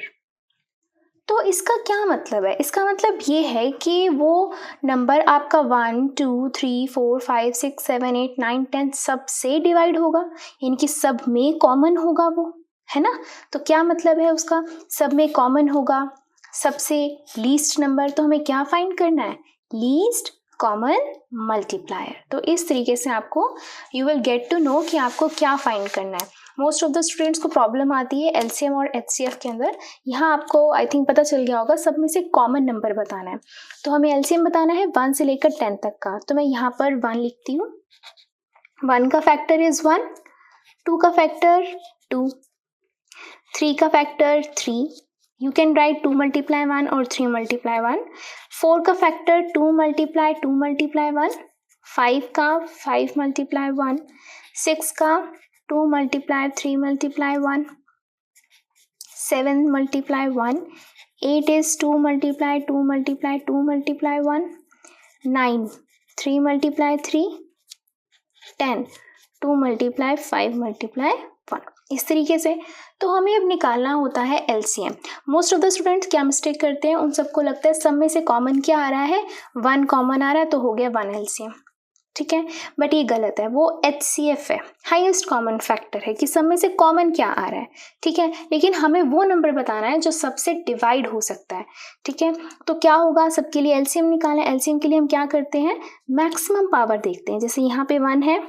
तो इसका क्या मतलब है, इसका मतलब ये है कि वो नंबर आपका 1 2 3 4 5 6 7 8 9 10 सब से डिवाइड होगा, यानी कि सब में कॉमन होगा वो, है ना। तो क्या मतलब है उसका, सब में कॉमन होगा, सबसे लीस्ट नंबर, तो हमें क्या फाइंड करना है, लीस्ट कॉमन मल्टीप्लायर। तो इस तरीके से आपको you will get to know कि आपको क्या फाइंड करना है। मोस्ट ऑफ द स्टूडेंट्स को प्रॉब्लम आती है एलसीएम और एचसीएफ के अंदर, यहाँ आपको आई थिंक पता चल गया होगा, सब में से कॉमन नंबर बताना है। तो हमें एलसीएम बताना है 1 से लेकर 10 तक का, तो मैं यहाँ पर 1 लिखती हूँ, 1 का फैक्टर इज 1, 2 का फैक्टर 2, 3 का फैक्टर 3, you can write 2 × 1 और 3 × 1, 4 का फैक्टर 2 × 2 × 1, 5 का 5 × 1, 6 का 2 × 3 × 1, 7 × 1, 8 is 2 × 2 × 2 × 1, 9 3 × 3, 10 2 × 5 × 1, इस तरीके से। तो हमें अब निकालना होता है LCM. Most of the students क्या मिस्टेक करते हैं, उन सबको लगता है सब में से कॉमन क्या आ रहा है, 1 कॉमन आ रहा है तो हो गया 1 एलसीएम, ठीक है, बट ये गलत है, वो एचसीएफ है, हाईएस्ट कॉमन फैक्टर है कि सब में से कॉमन क्या आ रहा है, ठीक है। लेकिन हमें वो नंबर बताना है जो सबसे डिवाइड हो सकता है, ठीक है। तो क्या होगा, सबके लिए एलसीएम निकालें, एलसीएम के लिए हम क्या करते हैं, मैक्सिमम पावर देखते हैं। जैसे यहाँ पे 1 है,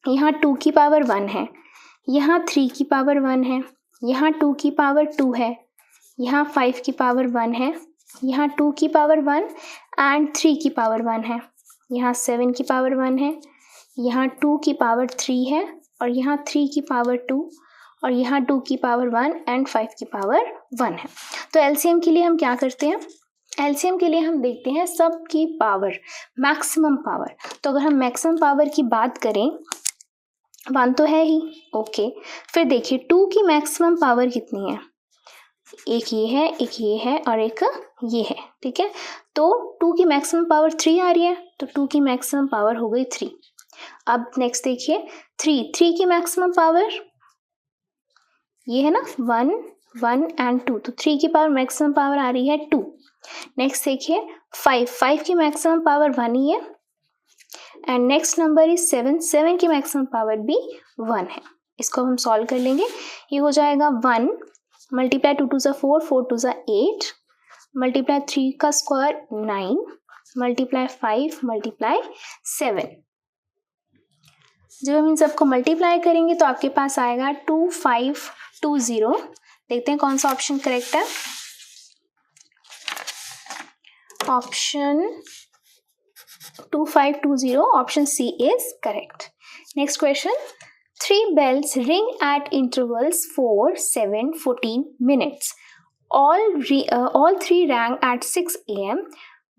यहाँ 2 की पावर 1 है, यहाँ 3 की पावर 1 है, यहाँ 2 की पावर 2 है, यहाँ 5 की पावर 1 है, यहाँ 2 की पावर 1 एंड 3 की पावर 1 है, यहाँ 7 की पावर 1 है, यहाँ 2 की पावर 3 है और यहाँ 3 की पावर 2 और यहाँ 2 की पावर 1 एंड 5 की पावर 1 है। तो एलसीएम के लिए हम क्या करते हैं, एलसीएम के लिए हम देखते हैं सब की पावर, मैक्सिमम पावर। तो अगर हम मैक्सिमम पावर की बात करें 1 तो है ही, ओके। फिर देखिए 2 की मैक्सिमम पावर कितनी है, एक ये है, एक ये है और एक ये है, ठीक है। तो 2 की मैक्सिमम पावर 3 आ रही है, तो 2 की मैक्सिमम पावर हो गई 3। अब नेक्स्ट देखिए 3 की मैक्सिमम पावर ये है ना 1 1 एंड 2, तो 3 की पावर मैक्सिमम पावर आ रही है 2। नेक्स्ट देखिए 5 की मैक्सिमम पावर 1 ही है एंड नेक्स्ट नंबर इज 7 की मैक्सिमम पावर भी 1 है। इसको हम सॉल्व कर लेंगे, ये हो जाएगा 1 मल्टीप्लाई 2 टू 4, 4 टू 8 मल्टीप्लाई 3 का स्क्वायर 9 मल्टीप्लाई 5 मल्टीप्लाई 7। जब हम इन सबको मल्टीप्लाई करेंगे तो आपके पास आएगा 2520। देखते हैं कौन सा ऑप्शन करेक्ट है। Option 2520, option C is correct. Next question, 3 bells ring at intervals 4, 7, 14 minutes. All 3 rang at 6 AM.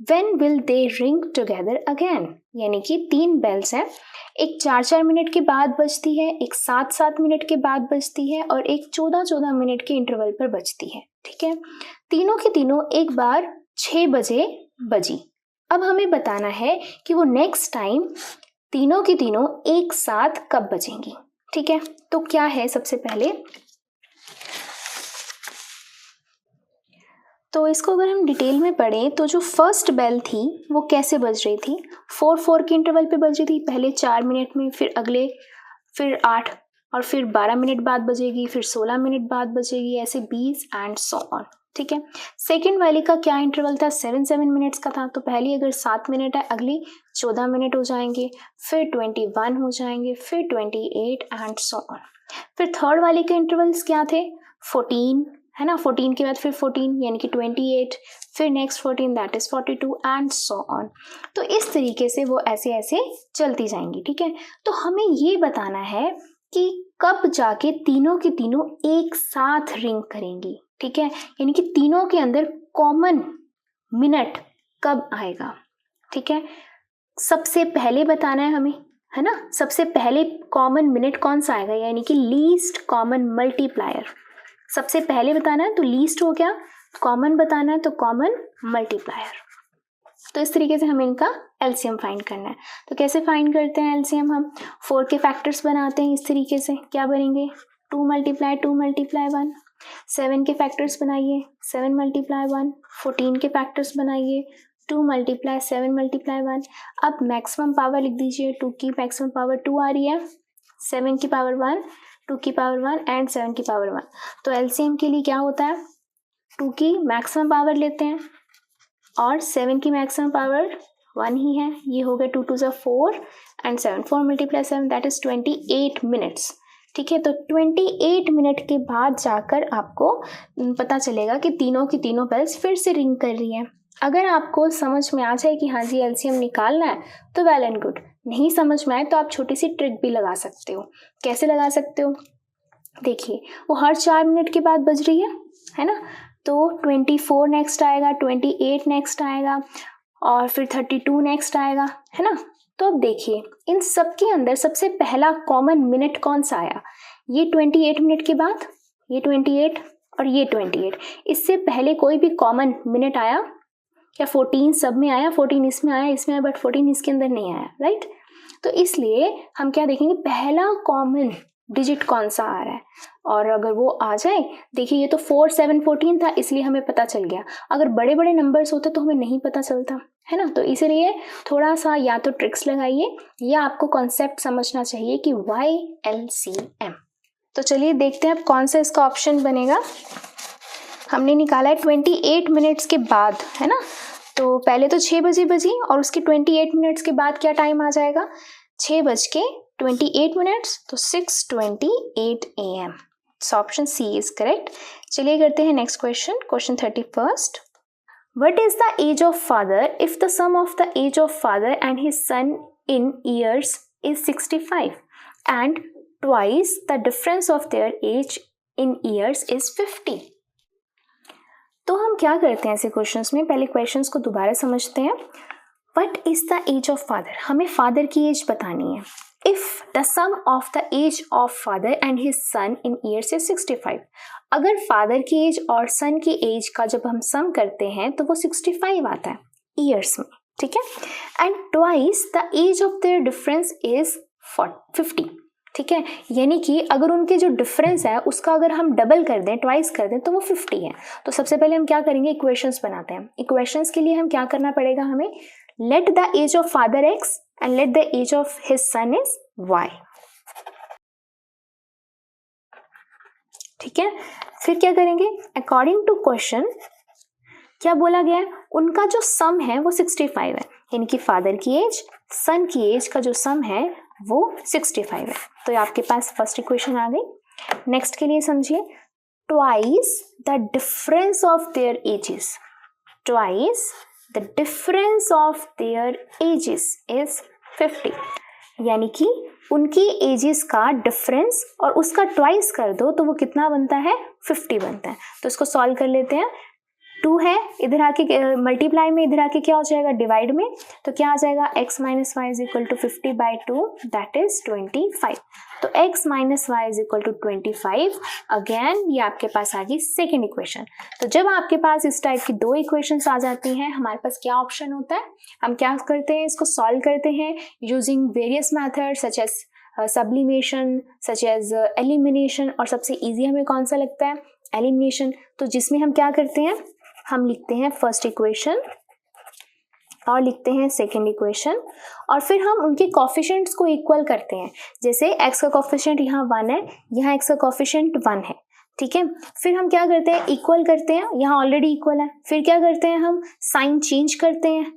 When will they ring together again? यानी कि 3 bells हैं, एक 4-4 मिनट के बाद बजती है, एक 7-7 मिनट के बाद बजती है और एक 14-14 मिनट के इंटरवल पर बजती है, ठीक है। तीनों की तीनों एक बार 6 बजे बजी। अब हमें बताना है कि वो नेक्स्ट टाइम तीनों की तीनों एक साथ कब बजेंगी, ठीक है। तो क्या है सबसे पहले, तो इसको अगर हम डिटेल में पढ़ें तो जो फर्स्ट बेल थी वो कैसे बज रही थी, 4-4 के इंटरवल पे बज रही थी। पहले 4 मिनट में, फिर अगले, फिर 8 और फिर 12 मिनट बाद बजेगी, फिर 16 मिनट बाद बजेगी, ऐसे 20 एंड सो ऑन, ठीक है। सेकेंड वाली का क्या इंटरवल था, 7-7 मिनट्स का था। तो पहली अगर 7 मिनट है, अगली 14 मिनट हो जाएंगे, फिर 21 हो जाएंगे, फिर 28 एंड सो ऑन। फिर थर्ड वाले के इंटरवल्स क्या थे, 14 है ना, 14 के बाद फिर 14 यानी कि 28, फिर next 14 that is 42 and so on. तो इस तरीके से वो ऐसे ऐसे चलती जाएंगी, ठीक है। तो हमें ये बताना है कि कब जाके तीनों की तीनों एक साथ रिंग करेंगी, ठीक है। यानी कि तीनों के अंदर कॉमन मिनट कब आएगा, ठीक है। सबसे पहले बताना है हमें, है ना, सबसे पहले कॉमन मिनट कौन सा आएगा, यानी कि लीस्ट कॉमन मल्टीप्लायर सबसे पहले बताना है। तो लीस्ट हो गया, कॉमन बताना है तो कॉमन मल्टीप्लायर। तो इस तरीके से हमें इनका एलसीएम फाइंड करना है। तो कैसे फाइंड करते हैं एलसीएम, हम 4 के फैक्टर्स बनाते हैं इस तरीके से। क्या बनेंगे, 2 मल्टीप्लाई 2 मल्टीप्लाई 1। 7 के फैक्टर्स बनाइए, 7 मल्टीप्लाई 1। 14 के फैक्टर्स बनाइए, 2 मल्टीप्लाई 7 मल्टीप्लाई 1। अब मैक्सिमम पावर लिख दीजिए, 2 की मैक्सिमम पावर 2 आ रही है, 7 की पावर 1, 2 की पावर 1 एंड 7 की पावर 1। तो एलसीएम के लिए क्या होता है, 2 की मैक्सिमम पावर लेते हैं और 7 की मैक्सिमम पावर 1 ही है। ये हो गया 2 2 4 and 7, 4 multiply 7 that is 28 minutes, ठीक है। तो 28 मिनट के बाद जाकर आपको पता चलेगा कि तीनों की तीनों बेल्स फिर से रिंग कर रही हैं। अगर आपको समझ में आ जाए कि हाँ जी एलसीएम निकालना है तो वेल एंड गुड, नहीं समझ में आए तो आप छोटी सी ट्रिक भी लगा सकते हो। कैसे लगा सकते हो, देखिए वो हर 4 मिनट के बाद बज रही है ना, तो 24 नेक्स्ट आएगा, 28 नेक्स्ट आएगा और फिर 32 नेक्स्ट आएगा, है ना। तो अब देखिए इन सब के अंदर सबसे पहला कॉमन मिनट कौन सा आया, ये 28 मिनट के बाद ये 28 और ये 28, इससे पहले कोई भी कॉमन मिनट आया क्या, 14 सब में आया, 14 इसमें आया, इसमें आया, बट 14 इसके अंदर नहीं आया, राइट। तो इसलिए हम क्या देखेंगे, पहला कॉमन डिजिट कौन सा आ रहा है, और अगर वो आ जाए, देखिए ये तो 4 7 14 था इसलिए हमें पता चल गया। अगर बड़े बड़े नंबर्स होते तो हमें नहीं पता चलता, है ना। तो इसलिए थोड़ा सा या तो ट्रिक्स लगाइए या आपको कॉन्सेप्ट समझना चाहिए कि वाई एलसीएम। तो चलिए देखते हैं अब कौन सा इसका ऑप्शन बनेगा। हमने निकाला है 28 मिनट्स के बाद, है ना। तो पहले तो 6 बजे बजी और उसके 28 मिनट्स के बाद क्या टाइम आ जाएगा, 6 बज के 28 मिनट्स, तो 6:28 AM। So option C is correct. चलिए करते हैं next question, question 31st। What is the age of father if the sum of the age of father and his son in years is 65 and twice the difference of their age in years is 50? तो हम क्या करते हैं ऐसे questions में, पहले questions को दोबारा समझते हैं। What is the age of father? हमें फादर की एज बतानी है। If the sum of the age of father and his son in years is 65, अगर फादर की एज और सन की एज का जब हम सम करते हैं तो वो 65 आता है ईयर्स में, ठीक है। And twice the age of their difference is 50, ठीक है। यानी कि अगर उनके जो डिफरेंस है उसका अगर हम डबल कर दें, ट्वाइस कर दें, तो वो 50 है। तो सबसे पहले हम क्या करेंगे, इक्वेशंस बनाते हैं। इक्वेशंस के लिए हम क्या करना पड़ेगा हमें, let the age of father x and let the age of his son is y, ठीक है। फिर क्या करेंगे, अकॉर्डिंग टू क्वेश्चन क्या बोला गया है, उनका जो सम है वो 65 है, यानी कि फादर की एज सन की एज का जो सम है वो 65 है। तो ये आपके पास फर्स्ट इक्वेशन आ गई। नेक्स्ट के लिए समझिए, twice the difference of their edges, twice the difference of their edges is 50, यानी कि उनकी एजेस का डिफरेंस और उसका ट्वाइस कर दो तो वो कितना बनता है, 50 बनता है। तो इसको सॉल्व कर लेते हैं। 2 है, इधर आके मल्टीप्लाई में इधर आके क्या हो जाएगा, डिवाइड में, तो क्या आ जाएगा, x minus y is equal to 50/2 that is 25। तो x minus y is equal to 25। Again ये आपके पास आ गई सेकेंड इक्वेशन। तो जब आपके पास इस टाइप की 2 इक्वेशंस आ जाती हैं, हमारे पास क्या ऑप्शन होता है, हम क्या करते हैं, इसको सॉल्व करते हैं using various methods such as sublimation, such as elimination, और सबसे ईजी हमें कौन सा लगता है, एलिमिनेशन। तो जिसमें हम क्या करते हैं, हम लिखते हैं फर्स्ट इक्वेशन और लिखते हैं सेकेंड इक्वेशन, और फिर हम उनके कोफिशिएंट्स को इक्वल करते हैं। जैसे x का कोफिशिएंट यहाँ 1 है, यहाँ x का कोफिशिएंट 1 है, ठीक है। फिर हम क्या करते हैं, इक्वल करते हैं, यहाँ ऑलरेडी इक्वल है। फिर क्या करते हैं, हम साइन चेंज करते हैं,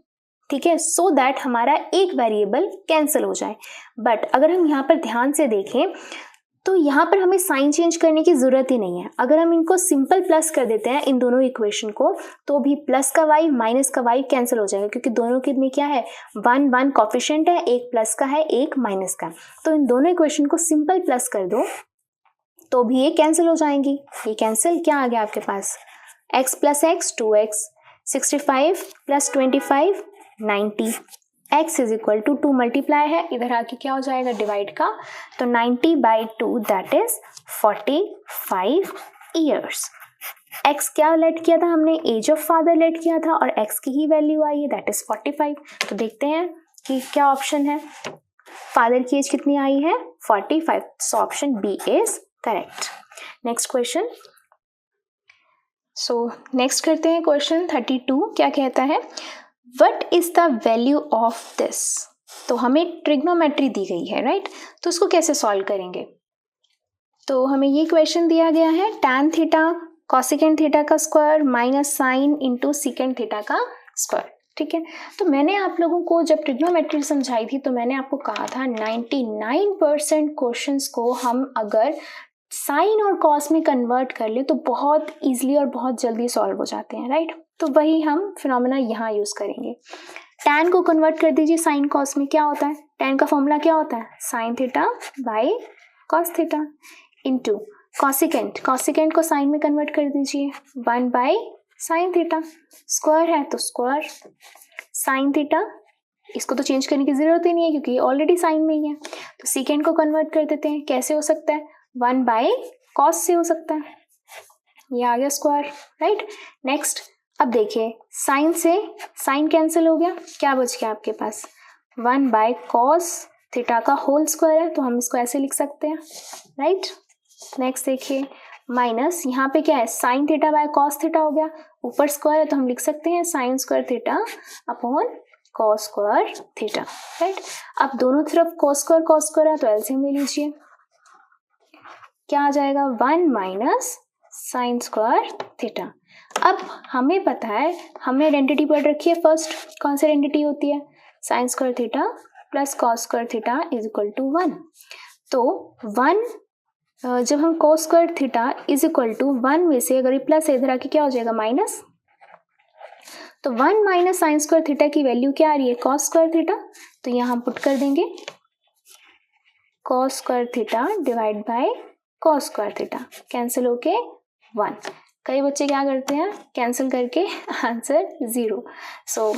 ठीक है, सो दैट हमारा एक वेरिएबल कैंसिल हो जाए। बट अगर हम यहाँ पर ध्यान से देखें तो यहाँ पर हमें साइन चेंज करने की जरूरत ही नहीं है। अगर हम इनको सिंपल प्लस कर देते हैं इन दोनों इक्वेशन को, तो भी प्लस का y माइनस का y कैंसिल हो जाएगा, क्योंकि दोनों के में क्या है, 1 कोफिशिएंट है, एक प्लस का है, एक माइनस का। तो इन दोनों इक्वेशन को सिंपल प्लस कर दो तो भी ये कैंसिल हो जाएंगी। ये कैंसिल क्या आ गया आपके पास, x plus x 2x, 65 plus 25 90, x is equal to 2 multiply है, इधर आके क्या हो जाएगा, डिवाइड का, तो 90/2 दैट इज 45 ईयर्स। x क्या लेट किया था हमने, एज ऑफ फादर लेट किया था, और x की ही वैल्यू आई है दैट इज 45। तो देखते हैं कि क्या ऑप्शन है, फादर की एज कितनी आई है, 45। So option B is correct. Next question, so next करते हैं क्वेश्चन 32। क्या कहता है, What is the value of this? तो हमें ट्रिग्नोमेट्री दी गई है, राइट। तो उसको कैसे सॉल्व करेंगे, तो हमें ये क्वेश्चन दिया गया है, tan थीटा कोसेकेंड थीटा का square minus sine into secant theta का स्क्वायर, ठीक है। तो मैंने आप लोगों को जब ट्रिग्नोमेट्री समझाई थी तो मैंने आपको कहा था 99% क्वेश्चंस को हम अगर साइन और कॉस में कन्वर्ट कर ले तो बहुत ईजिली और बहुत जल्दी सॉल्व हो जाते हैं, राइट। तो वही हम फिनोमेना यहाँ यूज करेंगे। tan को कन्वर्ट कर दीजिए साइन कॉस में, क्या होता है, tan का फॉर्मूला क्या होता है, sine theta by cos theta into cosecant, cosecant को साइन में कन्वर्ट कर दीजिए 1 बाई साइन थीटा, स्क्वायर है तो स्क्वायर साइन थीटा, इसको तो चेंज करने की जरूरत ही नहीं है क्योंकि ऑलरेडी साइन में ही है। तो सीकेंट को कन्वर्ट कर देते हैं, कैसे हो सकता है, 1 बाई कॉस से हो सकता है, ये आ गया स्क्वायर, राइट। नेक्स्ट अब देखिए, साइन से साइन कैंसिल हो गया, क्या बच गया आपके पास, 1 बाई कॉस थीटा का होल स्क्वायर है, तो हम इसको ऐसे लिख सकते हैं, राइट। नेक्स्ट देखिए, माइनस यहाँ पे क्या है, sine theta by cos theta हो गया, ऊपर स्क्वायर है तो हम लिख सकते हैं sign square theta upon cos square theta, right. अब दोनों तरफ कॉस स्क्वायर है तो एलसीएम ले लीजिए, क्या आ जाएगा, 1 माइनस साइन स्क्वायर थीटा। अब हमें पता है, हमने आइडेंटिटी पढ़ रखी है फर्स्ट, कौन सी आइडेंटिटी होती है, sine square theta plus cos square theta is equal to 1। तो 1 जब हम cos square theta is equal to 1 में से अगर ये प्लस इधर आके क्या हो जाएगा माइनस, तो 1 माइनस साइन स्क्वायर थीटा की वैल्यू क्या आ रही है cos स्क्वायर थीटा, तो यहाँ हम पुट कर देंगे cos square theta divide by cos square theta, cancel होके 1। कई बच्चे क्या करते हैं कैंसिल करके आंसर 0। सो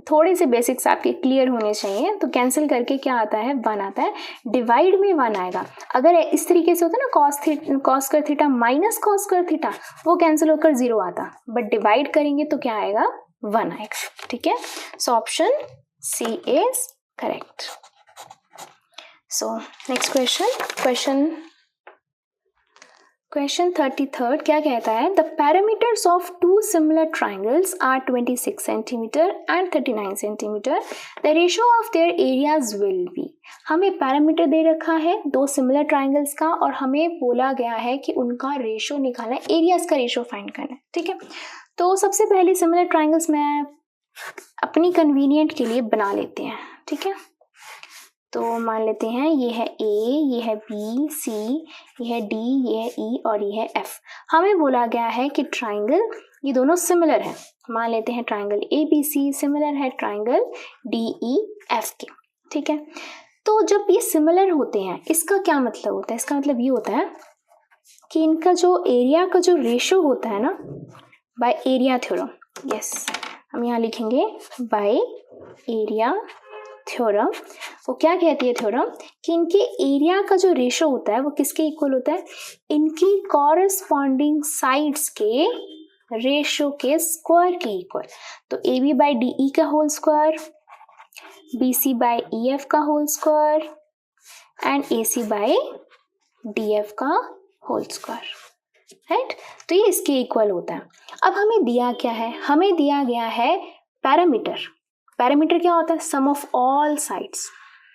थोड़े से बेसिक्स आपके क्लियर होने चाहिए। तो कैंसिल करके क्या आता है 1 आता है, डिवाइड में 1 आएगा। अगर इस तरीके से होता ना cos square theta minus cos square theta, वो कैंसिल होकर 0 आता, बट डिवाइड करेंगे तो क्या आएगा 1 आएगा। ठीक है, so option C is correct. So next question 33 क्या कहता है, the parameters of two similar triangles are 26 centimetre and 39 centimetre, the ratio of their areas will be. हमें पैरामीटर दे रखा है दो सिमिलर ट्राइंगल्स का और हमें बोला गया है कि उनका रेशियो निकालना है, एरियाज का रेशियो फाइंड करना है। ठीक है, तो सबसे पहले सिमिलर ट्राइंगल्स में अपनी कन्वीनियंट के लिए बना लेते हैं। ठीक है, तो मान लेते हैं ये है ए, ये है बी, सी, ये है डी, ये है ई और ये है एफ। हमें बोला गया है कि ट्राइंगल ये दोनों सिमिलर है। मान लेते हैं triangle A B C similar है ट्राइंगल डी ई एफ के। ठीक है, तो जब ये सिमिलर होते हैं इसका क्या मतलब होता है, इसका मतलब ये होता है कि इनका जो एरिया का जो रेशियो होता है ना बाय एरिया थ्योरम, यस हम यहाँ लिखेंगे बाय एरिया थ्योरम, वो क्या कहती है थ्योरम कि इनके एरिया का जो रेशियो होता है वो किसके इक्वल होता है, इनकी कॉरेस्पॉन्डिंग साइड्स के रेशियो के स्क्वायर के इक्वल। तो A B by D E का whole square, B C by E F का whole square and A C by D F का होल स्क्वायर, राइट। तो ये इसके इक्वल होता है। अब हमें दिया क्या है, हमें दिया गया है पैरामीटर। पैरामीटर क्या होता है, सम ऑफ ऑल साइड्स,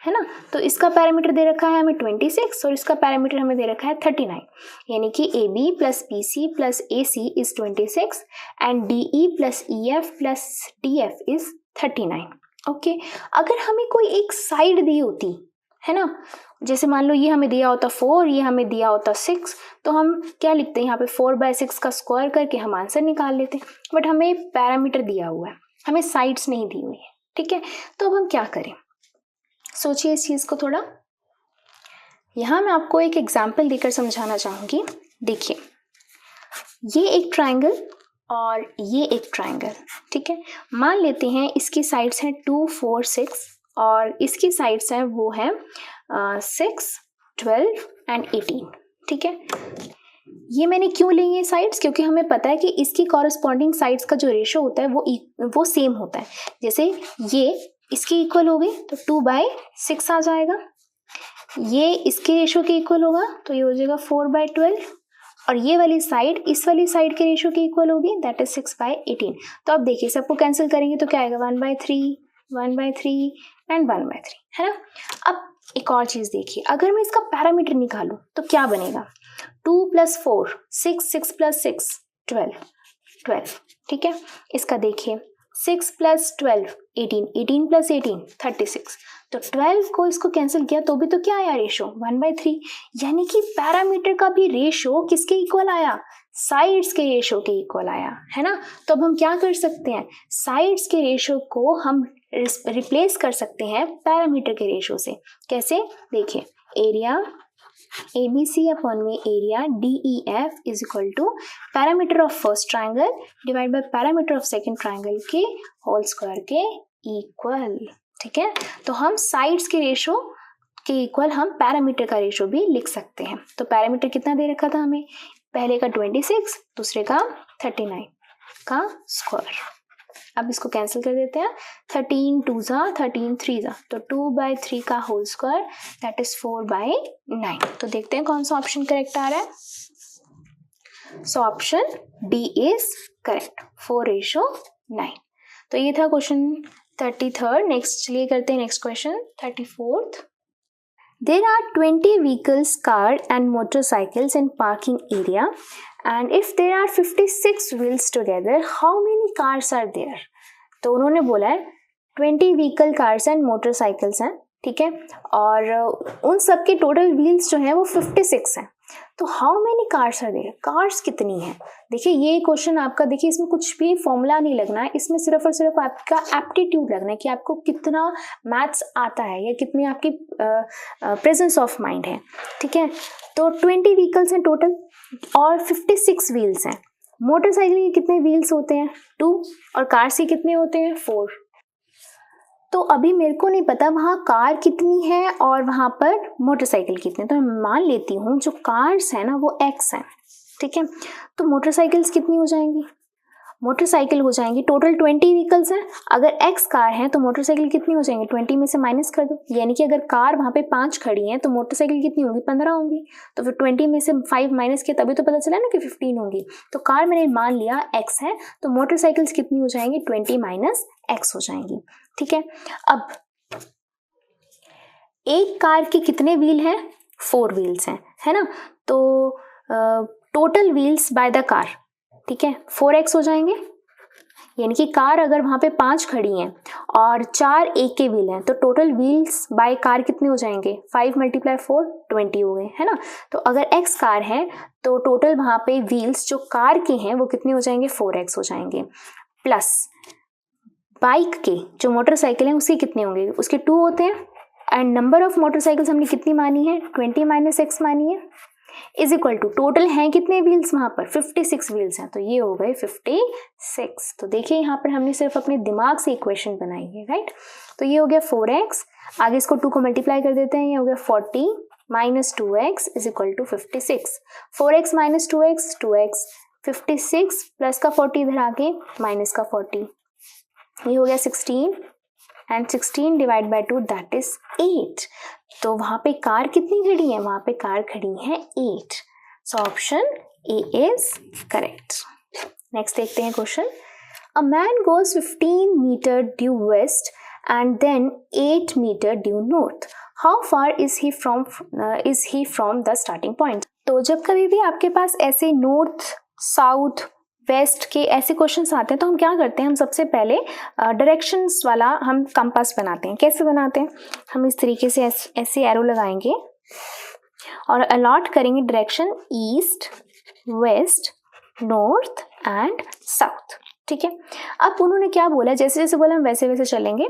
है ना। तो इसका पैरामीटर दे रखा है हमें 26 और इसका पैरामीटर हमें दे रखा है 39, यानी कि A B plus B C plus A C is 26 and D E plus E F plus D F is 39। Okay, अगर हमें कोई एक साइड दी होती है ना, जैसे मान लो ये हमें दिया होता 4, ये हमें दिया होता 6, तो हम क्या लिखते हैं यहाँ पे 4/6 का स्क्वायर करके हम आंसर निकाल लेते। बट हमें पैरामीटर दिया हुआ है, हमें साइड्स नहीं दी हुई है। ठीक है, तो अब हम क्या करें, सोचिए इस चीज को थोड़ा। यहां मैं आपको एक एग्जाम्पल देकर समझाना चाहूंगी। देखिए, ये एक ट्राइंगल और ये एक ट्राइंगल। ठीक है, मान लेते हैं इसकी साइड्स हैं 2, 4, 6 और इसकी साइड्स हैं वो है 6, 12 एंड 18। ठीक है, ये मैंने क्यों ली ये साइड्स, क्योंकि हमें पता है कि इसकी कॉरेस्पॉन्डिंग साइड्स का जो रेशियो होता है वो सेम होता है। जैसे ये इसके इक्वल हो गई तो 2/6 आ जाएगा, ये इसके रेशियो के इक्वल होगा तो ये हो जाएगा 4/12 और ये वाली साइड इस वाली साइड के रेशियो के इक्वल होगी, दैट इज 6/18। तो अब देखिए सबको कैंसिल करेंगे तो क्या आएगा 1/3, 1/3 एंड 1/3, है ना। अब एक और चीज देखिए, अगर मैं इसका पैरामीटर निकालूं तो क्या बनेगा, 2 + 4 6, 6 + 6 12। ठीक है, इसका देखिए 6 + 12 18, 18 + 18 36। तो 12 को इसको कैंसिल किया तो भी तो क्या आया रेशो 1/3, यानी कि पैरामीटर का भी रेशो किसके इक्वल आया, साइड्स के रेशो के इक्वल आया, है ना। तो अब हम क्या कर सकते हैं, साइड्स के रेशो को हम रिप्लेस कर सकते हैं पैरामीटर के रेशो से। कैसे, देखिए एरिया ABC अपॉन में area DEF is equal to parameter of first triangle divide by parameter of second triangle के होल स्क्वायर के इक्वल। ठीक है, तो हम साइड्स के रेशो के इक्वल हम पैरामीटर का रेशो भी लिख सकते हैं। तो पैरामीटर कितना दे रखा था हमें, पहले का 26, दूसरे का 39 का स्क्वायर। अब इसको कैंसिल कर देते हैं, 13 2 जा 13 3 जा, तो 2/3 का होल स्क्वायर दैट इज 4/9। तो देखते हैं कौन सा ऑप्शन करेक्ट आ रहा है। So option D is correct, 4:9। तो ये था क्वेश्चन 33। नेक्स्ट चलिए करते हैं next question 34th। There are 20 vehicles, car and motorcycles in parking area, and if there are 56 wheels together, how many cars are there? तो उन्होंने बोला है 20 व्हीकल कार्स एंड मोटरसाइकिल्स हैं, ठीक है, और उन सब के टोटल व्हील्स जो हैं वो 56 हैं। तो how many cars are there, cars कितनी है। देखिए ये क्वेश्चन आपका, देखिए इसमें कुछ भी फॉर्मूला नहीं लगना है, इसमें सिर्फ और सिर्फ आपका एप्टीट्यूड लगना है कि आपको कितना मैथ्स आता है या कितनी आपकी प्रेजेंस ऑफ माइंड है। ठीक है, तो 20 व्हीकल्स हैं टोटल और 56 व्हील्स हैं। मोटरसाइकिल के कितने व्हील्स होते हैं 2 और कार के कितने होते हैं 4। तो अभी मेरे को नहीं पता वहाँ कार कितनी है और वहाँ पर मोटरसाइकिल कितने, तो मैं मान लेती हूँ जो कार्स है ना वो x है। ठीक है, तो मोटरसाइकिल्स कितनी हो जाएंगी, मोटरसाइकिल हो जाएंगी टोटल 20 व्हीकल्स हैं, अगर x कार है तो मोटरसाइकिल कितनी हो जाएंगी, 20 में से माइनस कर दो, यानी कि अगर कार वहाँ पे 5 खड़ी हैं तो मोटरसाइकिल कितनी होंगी 15 होंगी, तो फिर 20 में से 5 माइनस किया तभी तो पता चला ना कि 15 होंगी। तो कार मैंने मान लिया x है, तो मोटरसाइकिल्स कितनी हो जाएंगी 20 माइनस x हो जाएंगी। ठीक है, अब एक कार के कितने व्हील हैं 4 व्हील्स हैं, है ना, तो total wheels by the car, ठीक है 4x हो जाएंगे, यानी कि कार अगर वहां पे 5 खड़ी हैं और 4 एक के व्हील हैं तो टोटल व्हील्स बाय कार कितने हो जाएंगे 5 × 4 20 हो गए, है ना। तो अगर x कार है तो टोटल वहां पे व्हील्स जो कार के हैं वो कितने हो जाएंगे 4x हो जाएंगे, प्लस बाइक के जो मोटरसाइकिल है उसके कितने होंगे, उसके 2 होते हैं एंड नंबर ऑफ मोटरसाइकिल्स हमने कितनी मानी है 20 माइनस x मानी है, इज इक्वल टू टोटल हैं कितने व्हील्स वहां पर 56 व्हील्स हैं, तो ये हो गए 56। तो देखिए यहाँ पर हमने सिर्फ अपने दिमाग से इक्वेशन बनाई है, राइट। तो ये हो गया 4x, आगे इसको 2 को मल्टीप्लाई कर देते हैं, ये हो गया 40 minus 2x is equal to 56। 4x minus 2x 2x, 56 plus का 40 इधर आके माइनस का 40, ये हो गया 16 and 16 divide by 2 that is 8। तो वहां पे कार कितनी खड़ी है, वहां पे कार खड़ी है 8। So option A is correct. Next देखते हैं question. A man goes 15 metre due west and then 8 metre due north, how far is he from the starting point. तो जब कभी भी आपके पास ऐसे नॉर्थ साउथ वेस्ट के ऐसे क्वेश्चंस आते हैं तो हम क्या करते हैं, हम सबसे पहले डायरेक्शंस वाला हम कंपास बनाते हैं। कैसे बनाते हैं, हम इस तरीके से ऐसे एरो लगाएंगे और अलॉट करेंगे direction east west north and south. ठीक है, अब उन्होंने क्या बोला, जैसे जैसे बोला हम वैसे वैसे चलेंगे।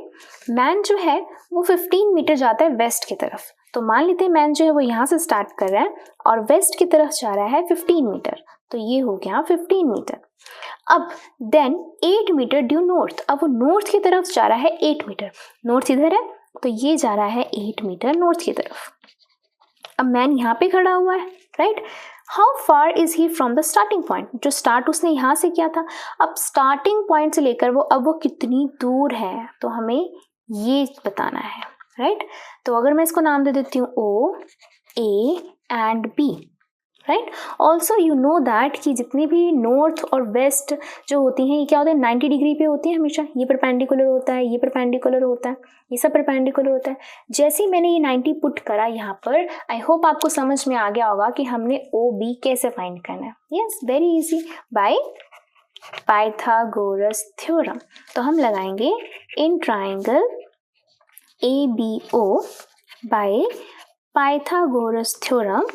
मैन जो है वो 15 मीटर जाता है वेस्ट की तरफ, तो मान लेते हैं मैन जो है वो यहाँ से स्टार्ट कर रहा है और वेस्ट की तरफ जा रहा है 15 मीटर, तो ये हो गया 15 मीटर। अब देन 8 मीटर ड्यू नॉर्थ, अब वो नॉर्थ की तरफ जा रहा है 8 मीटर, नॉर्थ इधर है तो ये जा रहा है 8 मीटर नॉर्थ की तरफ। अब मैन यहाँ पे खड़ा हुआ है, right. How far is he from the starting point, जो स्टार्ट उसने यहाँ से किया था, अब स्टार्टिंग पॉइंट से लेकर वो कितनी दूर है, तो हमें ये बताना है, राइट। तो अगर मैं इसको नाम दे देती हूँ O A and B, right. Also you know that कि जितनी भी नॉर्थ और वेस्ट जो होती हैं ये क्या होते हैं 90 डिग्री पे होती है हमेशा, ये परपेंडिकुलर होता है, ये परपेंडिकुलर होता है, ये सब परपेंडिकुलर होता है। जैसे ही मैंने ये 90 पुट करा यहाँ पर, आई होप आपको समझ में आ गया होगा कि हमने OB कैसे फाइंड करना है। Yes, very easy, by Pythagoras theorem. तो हम लगाएंगे in triangle ABO by Pythagoras theorem.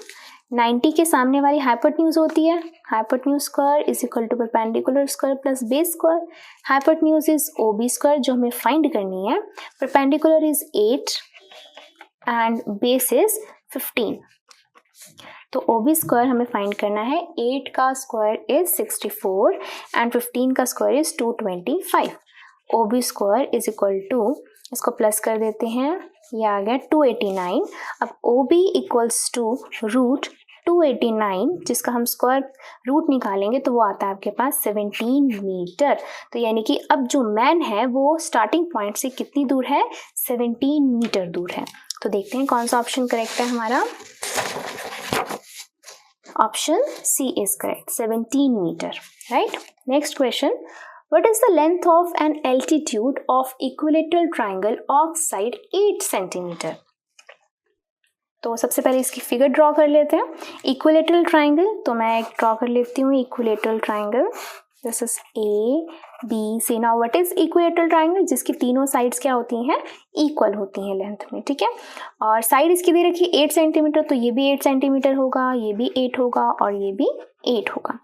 90 के सामने वाली हाइपोटेन्यूज होती है, hypotenuse square is equal to perpendicular square plus base square. Hypotenuse is OB square जो हमें फाइंड करनी है, perpendicular is 8 and base is 15। तो OB स्क्वायर हमें फाइंड करना है, 8 का स्क्वायर इज 64 एंड 15 का square is 225। OB square is equal to, इसको प्लस कर देते हैं, ये आ गया 289। अब OB इक्वल्स टू रूट 289, जिसका हम स्क्वायर रूट निकालेंगे तो वो आता है आपके पास 17 मीटर। तो यानी कि अब जो मैन है वो स्टार्टिंग पॉइंट से कितनी दूर है, 17 मीटर दूर है। तो देखते हैं कौन सा ऑप्शन करेक्ट है हमारा। Option C is correct, 17 metre, right. Next question, what is the length of an altitude of equilateral triangle of side 8 centimeter? तो सबसे पहले इसकी फिगर ड्रॉ कर लेते हैं। इक्विलेटरल ट्राइंगल, तो मैं एक ड्रॉ कर लेती हूँ equilateral triangle. This is A B C. Now what is equilateral triangle, जिसकी तीनों साइड्स क्या होती हैं, इक्वल होती हैं लेंथ में, ठीक है। और साइड इसकी दे रखी है 8 सेंटीमीटर, तो ये भी 8 सेंटीमीटर होगा, ये भी 8 होगा और ये भी 8 होगा।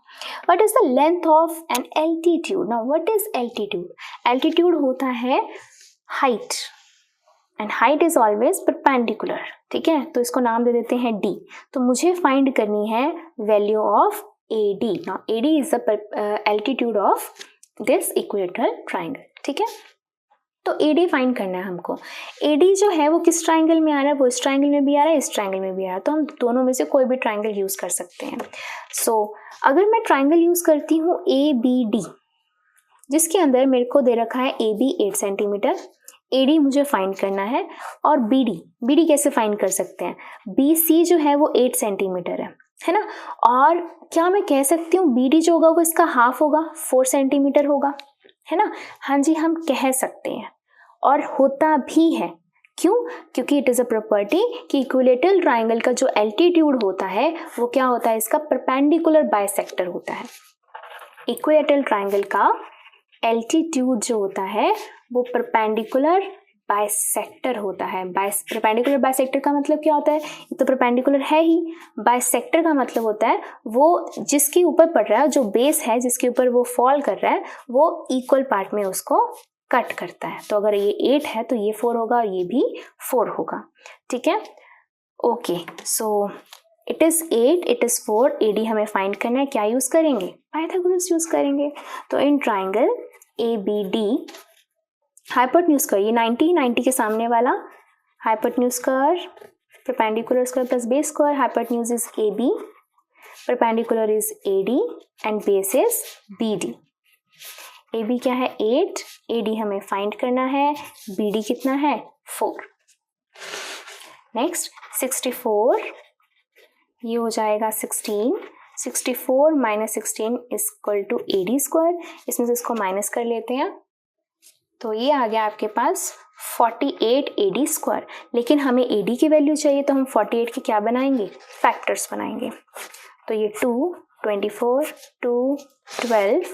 What is the length of an altitude. Now what is altitude, altitude होता है height and height is always perpendicular, ठीक है। तो इसको नाम दे देते हैं डी। तो मुझे फाइंड करनी है value of A D. Now A D is the altitude of this equilateral triangle, ठीक है। तो ए डी फाइंड करना है हमको। ए डी जो है वो किस ट्राइंगल में आ रहा है, वो इस ट्राइंगल में भी आ रहा है, इस ट्राइंगल में भी आ रहा है, तो हम दोनों में से कोई भी ट्राइंगल यूज कर सकते हैं। सो अगर मैं ट्राइंगल यूज करती हूँ ए बी डी, जिसके अंदर मेरे को दे रखा है A B 8 centimetre, A D मुझे फाइंड करना है, और बी डी कैसे फाइंड कर सकते हैं, बी सी जो है वो 8 सेंटीमीटर है ना। और क्या मैं कह सकती हूँ बी डी जो होगा वो इसका हाफ होगा, 4 सेंटीमीटर होगा, है ना। हाँ जी, हम कह सकते हैं और होता भी है। क्यों? क्योंकि इट इज़ अ प्रॉपर्टी कि इक्विलेटरल ट्राइंगल का जो एल्टीट्यूड होता है वो क्या होता है, इसका परपेंडिकुलर बाइसेक्टर होता है। इक्विलेटरल ट्राइंगल का एल्टीट्यूड जो होता है वो परपेंडिकुलर बाइसेक्टर होता है। परपेंडिकुलर बाइसेक्टर का मतलब क्या होता है, तो परपेंडिकुलर है ही, बाइसेक्टर का मतलब होता है वो जिसके ऊपर पड़ रहा है, जो बेस है जिसके ऊपर वो फॉल कर रहा है वो इक्वल पार्ट में उसको कट करता है। तो अगर ये 8 है तो ये 4 होगा और ये भी 4 होगा, ठीक है। Okay, so it is 8, it is 4, A D हमें फाइंड करना है। क्या यूज करेंगे, पाइथागोरस यूज करेंगे। तो in triangle A B D hypotenuse square, ये 90 के सामने वाला hypotenuse square, perpendicular square plus base square, hypotenuse is A B, perpendicular is A D and base is B D. A B क्या है 8, ए D हमें find करना है, B D कितना है 4। नेक्स्ट 64, ये हो जाएगा 16, 64 minus 16 is equal to A D square. इसमें से इसको माइनस कर लेते हैं, तो ये आ गया आपके पास 48 ए डी स्क्वायर। लेकिन हमें ए डी की वैल्यू चाहिए तो हम 48 के क्या बनाएंगे, फैक्टर्स बनाएंगे। तो ये 2, 24, 2, 12,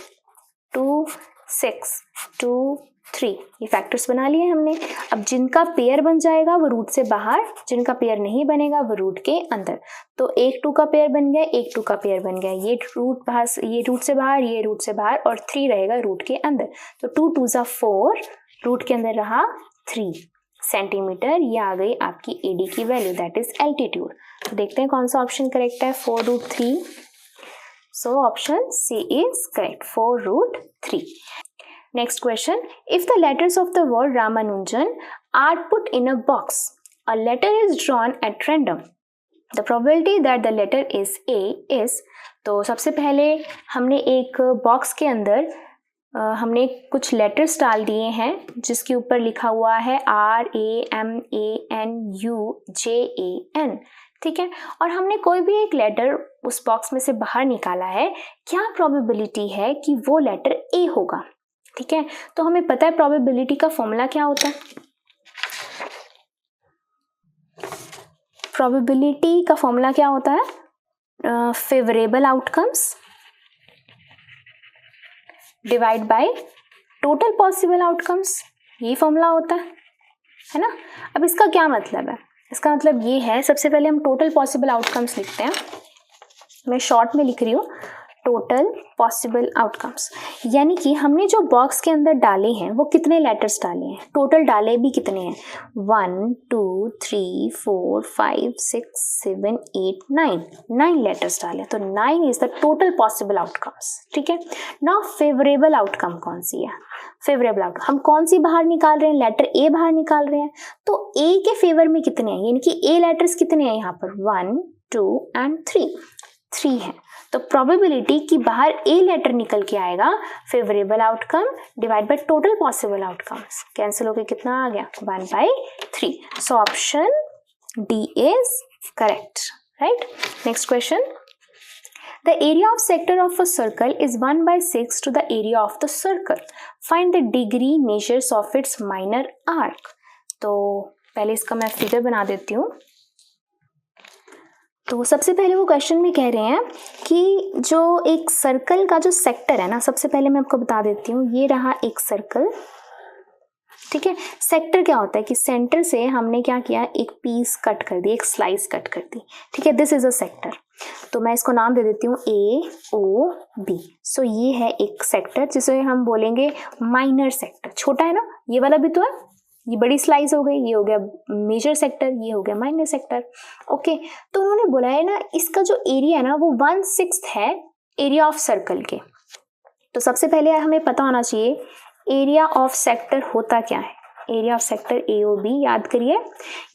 2, 6, 2, 3, ये फैक्टर्स बना लिए हमने। अब जिनका पेयर बन जाएगा वो रूट से बाहर, जिनका पेयर नहीं बनेगा वो रूट के अंदर। तो एक 2 का पेयर बन गया, एक 2 का पेयर बन गया, ये रूट बाहर, ये रूट से बाहर, ये रूट से बाहर, और 3 रहेगा रूट के अंदर। तो 2 2 जा 4, रूट के अंदर रहा 3 सेंटीमीटर। ये आ गई आपकी ए डी की वैल्यू, दैट इज एल्टीट्यूड। तो देखते हैं कौन सा ऑप्शन करेक्ट है, 4√3। So option C is correct, 4√3। Next question, if the letters of the word Ramanujan are put in a box, a letter is drawn at random. The probability that the letter is A is, तो सबसे पहले हमने एक box के अंदर हमने कुछ letters डाल दिए हैं जिसके ऊपर लिखा हुआ है RAMANUJAN, ठीक है। और हमने कोई भी एक लेटर उस बॉक्स में से बाहर निकाला है, क्या प्रोबेबिलिटी है कि वो लेटर ए होगा, ठीक है। तो हमें पता है प्रोबेबिलिटी का फॉर्मूला क्या होता है, प्रोबेबिलिटी का फॉर्मूला क्या होता है, favourable outcomes divide by total possible outcomes, ये फॉर्मूला होता है ना। अब इसका क्या मतलब है, इसका मतलब ये है, सबसे पहले हम टोटल पॉसिबल आउटकम्स लिखते हैं। मैं शॉर्ट में लिख रही हूँ टोटल पॉसिबल आउटकम्स, यानी कि हमने जो बॉक्स के अंदर डाले हैं वो कितने लेटर्स डाले हैं, टोटल डाले भी कितने हैं, 1 2 3 4 5 6 7 8 9 लेटर्स डाले, तो 9 is the total possible outcomes, ठीक है। नाउ फेवरेबल आउटकम कौन सी है, फेवरेबल आउटकम हम कौन सी बाहर निकाल रहे हैं, लेटर ए बाहर निकाल रहे हैं। तो ए के फेवर में कितने हैं, यानी कि ए लेटर्स कितने हैं यहाँ पर, 1 2 एंड 3 है। तो प्रोबेबिलिटी कि बाहर ए लेटर निकल के आएगा, favourable outcome divide by total possible outcomes, cancel होके कितना आ गया, 1/3। सो option D is correct, right. Next question, the area of sector of a circle is 1/6 to the area of the circle. Find the degree measures of its minor arc. तो पहले इसका मैं figure बना देती हूँ। तो सबसे पहले वो क्वेश्चन में कह रहे हैं कि जो एक सर्कल का जो सेक्टर है ना, सबसे पहले मैं आपको बता देती हूँ, ये रहा एक सर्कल, ठीक है। सेक्टर क्या होता है कि सेंटर से हमने क्या किया, एक पीस कट कर दी, एक स्लाइस कट कर दी, ठीक है। दिस इज अ सेक्टर, तो मैं इसको नाम दे देती हूँ AOB। सो ये है एक सेक्टर जिसे हम बोलेंगे माइनर सेक्टर। छोटा है ना, ये वाला भी तो है, ये बड़ी स्लाइस हो गई, ये हो गया मेजर सेक्टर, ये हो गया माइनर सेक्टर। ओके, तो उन्होंने बोला है ना, इसका जो एरिया है ना वो 1/6 है एरिया ऑफ सर्कल के। तो सबसे पहले हमें पता होना चाहिए एरिया ऑफ सेक्टर होता क्या है। एरिया ऑफ सेक्टर AOB याद करिए,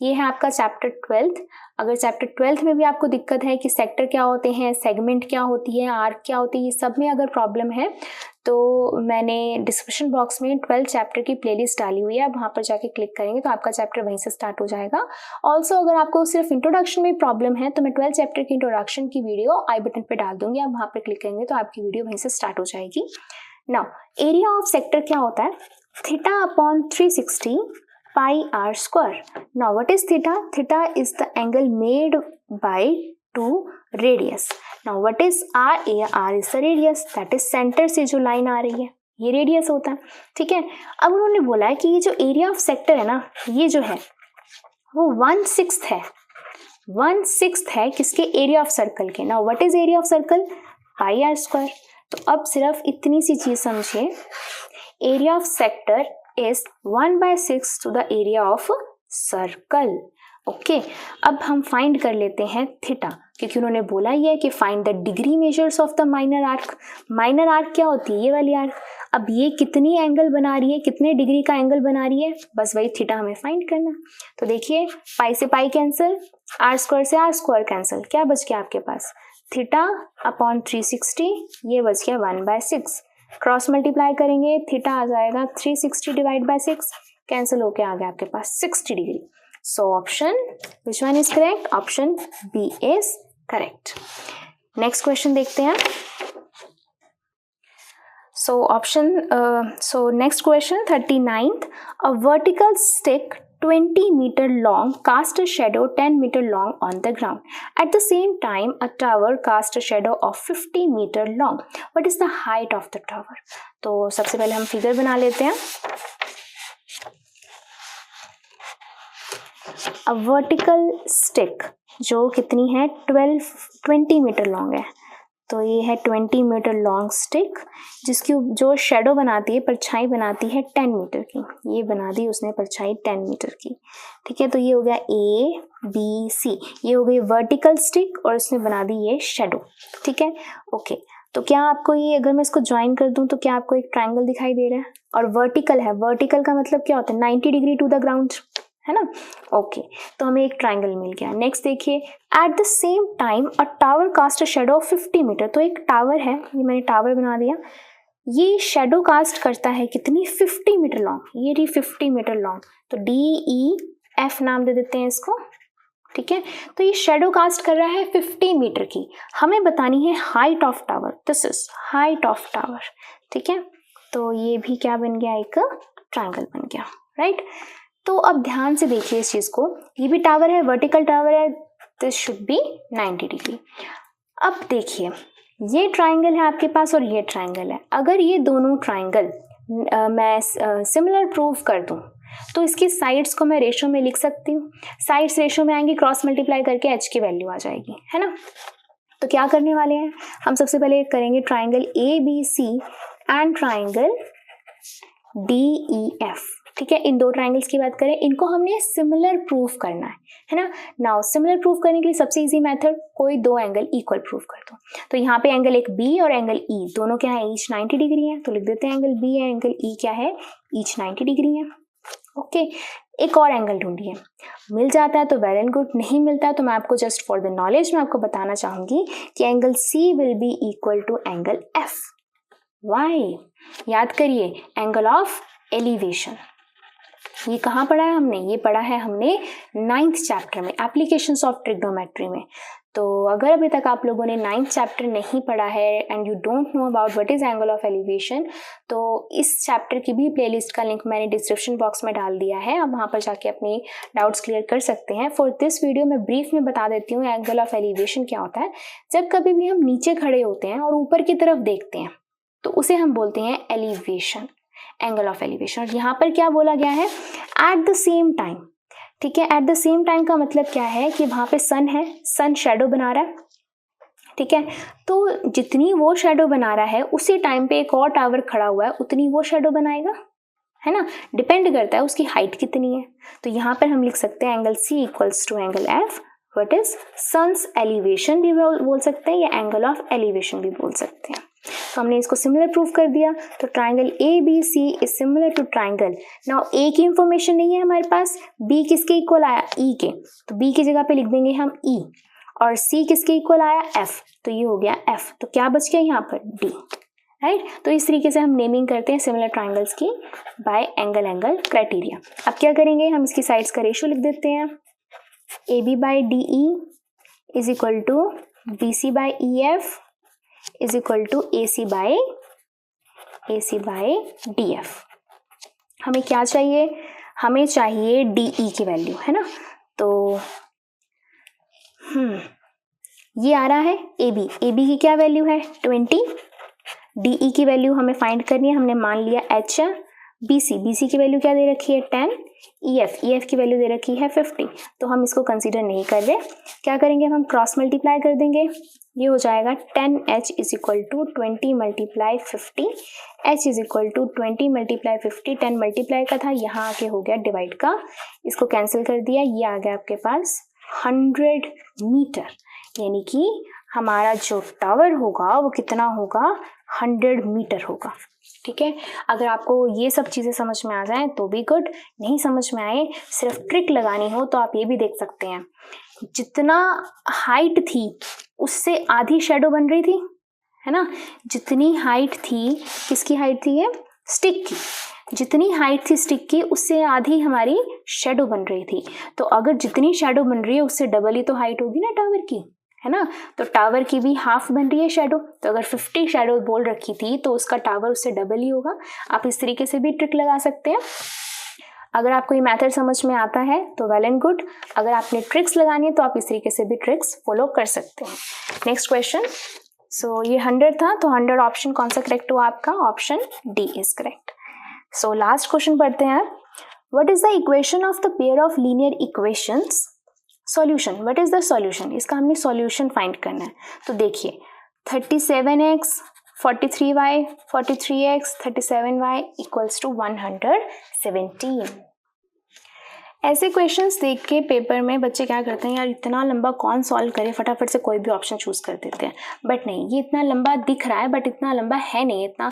ये है आपका चैप्टर 12th। अगर चैप्टर 12th में भी आपको दिक्कत है कि सेक्टर क्या होते हैं, सेगमेंट क्या होती है, आर्क क्या होती है, ये सब में अगर प्रॉब्लम है तो मैंने डिस्क्रिप्शन बॉक्स में 12th चैप्टर की प्लेलिस्ट डाली हुई है, आप वहाँ पर जाके क्लिक करेंगे तो आपका चैप्टर वहीं से स्टार्ट हो जाएगा। ऑल्सो अगर आपको सिर्फ इंट्रोडक्शन में प्रॉब्लम है तो मैं 12th चैप्टर की इंट्रोडक्शन की वीडियो आई बटन पे डाल दूंगी, आप वहाँ पर क्लिक करेंगे तो आपकी वीडियो वहीं से स्टार्ट हो जाएगी। नाउ एरिया ऑफ सेक्टर क्या होता है, theta upon 360 pi r square. Now what is theta? Theta is the angle made by two radius. Now what is r? R is the radius, that is center से जो line आ रही है ये radius होता है, ठीक है। अब उन्होंने बोला है कि ये जो एरिया ऑफ सेक्टर है ना, ये जो है वो 1/6 है, 1/6 है किसके, एरिया ऑफ सर्कल के। Now what is area of circle, pi r square। तो अब सिर्फ इतनी सी चीज समझिए, area of sector is 1/6 to the area of circle. Okay, अब हम फाइंड कर लेते हैं थीटा, क्योंकि उन्होंने बोला ये है कि find the degree measures of the minor arc. Minor arc क्या होती है, ये वाली आर्क। अब ये कितनी एंगल बना रही है, कितने डिग्री का एंगल बना रही है, बस वही थीटा हमें फाइंड करना। तो देखिए, पाई से पाई कैंसिल, r स्क्वायर से r स्क्वायर कैंसिल, क्या बच गया आपके पास, थीटा अपॉन 360, ये बच गया 1/6। क्रॉस मल्टीप्लाई करेंगे, थीटा आ जाएगा 360 डिवाइड बाय 6, कैंसिल होके आ गया आपके पास 60 degree. So option which one is correct, option B is correct. Next question देखते हैं। So next question 39th, a vertical stick 20 meter long cast a shadow 10 meter long on the ground. At the same time, a tower cast a shadow of 50 meter long. What is the height of the tower? तो सबसे पहले हम figure बना लेते हैं। A vertical stick जो कितनी है, 20 मीटर लॉन्ग है, तो ये है 20 मीटर लॉन्ग स्टिक, जिसकी जो शेडो बनाती है, परछाई बनाती है 10 मीटर की। ये बना दी उसने परछाई 10 मीटर की, ठीक है। तो ये हो गया ABC, ये हो गई वर्टिकल स्टिक और उसने बना दी ये शेडो, ठीक है। ओके, तो क्या आपको ये, अगर मैं इसको ज्वाइन कर दूं तो क्या आपको एक ट्रायंगल दिखाई दे रहा है, और वर्टिकल है, वर्टिकल का मतलब क्या होता है, 90 डिग्री टू द ग्राउंड, है ना। ओके, तो हमें एक ट्रायंगल मिल गया। नेक्स्ट देखिए, at the same time a tower cast a shadow of 50 metre. तो एक टावर है, ये मैंने टावर बना दिया, ये शेडो कास्ट करता है कितनी, 50 मीटर लॉन्ग, ये रही 50 मीटर लॉन्ग, तो DEF नाम दे देते हैं इसको, ठीक है। तो ये शेडो कास्ट कर रहा है 50 मीटर की, हमें बतानी है height of tower, this is height of tower, ठीक है। तो ये भी क्या बन गया, एक ट्रायंगल बन गया, राइट। तो अब ध्यान से देखिए इस चीज को, ये भी टावर है, वर्टिकल टावर है, दिस शुड बी 90 डिग्री। अब देखिए, ये ट्रायंगल है आपके पास और ये ट्रायंगल है। अगर ये दोनों ट्रायंगल मैं सिमिलर प्रूव कर दूं तो इसकी साइड्स को मैं रेशो में लिख सकती हूँ। साइड्स रेशो में आएंगी, क्रॉस मल्टीप्लाई करके h की वैल्यू आ जाएगी, है ना। तो क्या करने वाले हैं हम, सबसे पहले करेंगे triangle ABC and triangle DEF, ठीक है। इन दो ट्रायंगल्स की बात करें, इनको हमने सिमिलर प्रूफ करना है ना। नाउ सिमिलर प्रूफ करने के लिए सबसे इजी मेथड, कोई दो एंगल इक्वल प्रूफ कर दो। तो यहाँ पे एंगल एक B और एंगल E दोनों क्या है, ईच 90 डिग्री है, तो लिख देते हैं एंगल B है, एंगल E क्या है, ईच 90 डिग्री है। ओके, एक और एंगल ढूंढिए, मिल जाता है तो वेल एंड गुड, नहीं मिलता है तो मैं आपको जस्ट फॉर द नॉलेज में आपको बताना चाहूंगी कि angle C will be equal to angle F। Why, याद करिए, एंगल ऑफ एलिवेशन। ये कहाँ पढ़ा है हमने, ये पढ़ा है हमने 9th चैप्टर में, एप्लीकेशंस ऑफ ट्रिग्नोमेट्री में। तो अगर अभी तक आप लोगों ने 9th चैप्टर नहीं पढ़ा है and you don't know about what is angle of elevation, तो इस चैप्टर की भी प्लेलिस्ट का लिंक मैंने डिस्क्रिप्शन बॉक्स में डाल दिया है, आप वहाँ पर जाके अपनी डाउट्स क्लियर कर सकते हैं। फॉर दिस वीडियो मैं ब्रीफ में बता देती हूँ एंगल ऑफ एलिवेशन क्या होता है। जब कभी भी हम नीचे खड़े होते हैं और ऊपर की तरफ देखते हैं तो उसे हम बोलते हैं एलिवेशन, एंगल ऑफ एलिवेशन। और यहाँ पर क्या बोला गया है, एट द सेम टाइम, ठीक है। एट द सेम टाइम का मतलब क्या है कि वहाँ पे सन है, सन शेडो बना रहा है, ठीक है। तो जितनी वो शेडो बना रहा है उसी टाइम पे एक और टावर खड़ा हुआ है, उतनी वो शेडो बनाएगा, है ना। डिपेंड करता है उसकी हाइट कितनी है। तो यहाँ पर हम लिख सकते हैं angle C equals to angle F, what is sun's elevation भी बोल सकते हैं या एंगल ऑफ एलिवेशन भी बोल सकते हैं। तो हमने इसको सिमिलर प्रूव कर दिया। तो triangle ABC is similar to triangle, now A की इंफॉर्मेशन नहीं है हमारे पास, B किसके इक्वल आया, E के, तो B की जगह पे लिख देंगे हम E, और C किसके इक्वल आया, F, तो ये हो गया F। तो क्या बच गया यहाँ पर, D, राइट। तो इस तरीके से हम नेमिंग करते हैं सिमिलर ट्राइंगल्स की बाय एंगल क्राइटेरिया। अब क्या करेंगे, हम इसकी साइड्स का रेशियो लिख देते हैं, AB by DE is equal to BC by EF is equal to AC by DF। हमें क्या चाहिए, हमें चाहिए DE की वैल्यू, है ना। तो ये आ रहा है AB की क्या वैल्यू है 20, DE की वैल्यू हमें फाइंड करनी है, हमने मान लिया H है। BC की वैल्यू क्या दे रखी है 10, EF की वैल्यू दे रखी है 50, तो हम इसको कंसीडर नहीं कर रहे। क्या करेंगे, हम क्रॉस मल्टीप्लाई कर देंगे, ये हो जाएगा 10H is equal to 20 multiply 50, H is equal to 20 multiply 50, 10 multiply का था, यहाँ आके हो गया डिवाइड का, इसको कैंसिल कर दिया, ये आ गया आपके पास 100 मीटर, यानी कि हमारा जो टावर होगा वो कितना होगा, 100 मीटर होगा, ठीक है। अगर आपको ये सब चीज़ें समझ में आ जाएं तो भी गुड, नहीं समझ में आए, सिर्फ ट्रिक लगानी हो तो आप ये भी देख सकते हैं, जितना हाइट थी उससे आधी शेडो बन रही थी, है ना। जितनी हाइट थी, किसकी हाइट थी ये, स्टिक की, जितनी हाइट थी स्टिक की उससे आधी हमारी शेडो बन रही थी। तो अगर जितनी शेडो बन रही है उससे डबल ही तो हाइट होगी ना टावर की, है ना। तो टावर की भी हाफ बन रही है शेडो, तो अगर 50 शेडो बोल रखी थी तो उसका टावर उससे डबल ही होगा। आप इस तरीके से भी ट्रिक लगा सकते हैं। अगर आपको ये मेथड समझ में आता है तो वेल एंड गुड, अगर आपने ट्रिक्स लगानी है तो आप इस तरीके से भी ट्रिक्स फॉलो कर सकते हैं। नेक्स्ट क्वेश्चन, सो ये 100 था, तो 100 ऑप्शन कौन सा करेक्ट हुआ आपका, option D is correct. So last question पढ़ते हैं। What is the equation of the pair of linear equations, solution, what is the solution, इसका हमने सॉल्यूशन फाइंड करना है। तो देखिए 37x 43y 43x 37y equals to 117। ऐसे क्वेश्चंस देख के पेपर में बच्चे क्या करते हैं, यार इतना लंबा कौन सॉल्व करे, फटाफट से कोई भी ऑप्शन चूज कर देते हैं। बट नहीं, ये इतना लंबा दिख रहा है बट इतना लंबा है नहीं इतना।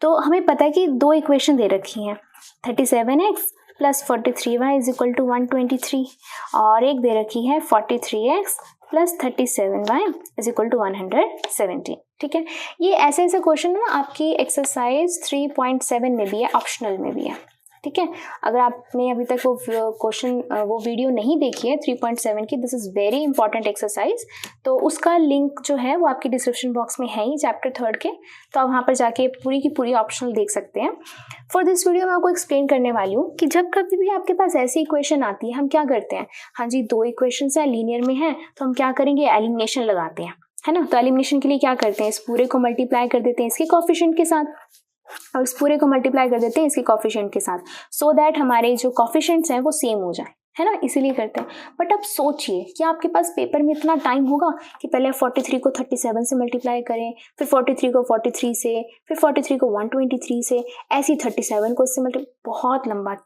तो हमें पता है कि दो इक्वेशन दे रखी हैं, 37x plus 43y is equal to 123, और एक दे रखी है 43x plus 37y is equal to 117, ठीक है। ये ऐसे क्वेश्चन ना आपकी एक्सरसाइज 3.7 में भी है, ऑप्शनल में भी है, ठीक है। अगर आपने अभी तक वो वीडियो नहीं देखी है 3.7 की, this is very important exercise, तो उसका लिंक जो है वो आपकी डिस्क्रिप्शन बॉक्स में है ही, चैप्टर 3 के, तो आप वहाँ पर जाके पूरी की पूरी ऑप्शनल देख सकते हैं। फॉर दिस वीडियो मैं आपको एक्सप्लेन करने वाली हूँ कि जब कभी भी आपके पास ऐसी इक्वेशन आती है, हम क्या करते हैं, हाँ जी दो इक्वेशन है लीनियर में है, तो हम क्या करेंगे, एलिमिनेशन लगाते हैं, है ना। तो एलिमिनेशन के लिए क्या करते हैं, इस पूरे को मल्टीप्लाई कर देते हैं इसके कोफिशिएंट के साथ, और इस पूरे को मल्टीप्लाई कर देते हैं इसके कोफिशिएंट के साथ, सो दैट हमारे जो कोफिशिएंट्स हैं वो सेम हो जाए, है ना, इसीलिए करते हैं। बट अब सोचिए कि आपके पास पेपर में इतना टाइम होगा कि पहले 43 को 37 से मल्टीप्लाई करें, फिर 43 को 43 से, फिर 43 को 123 से, ऐसी 37 को इससे बहुत लंबा,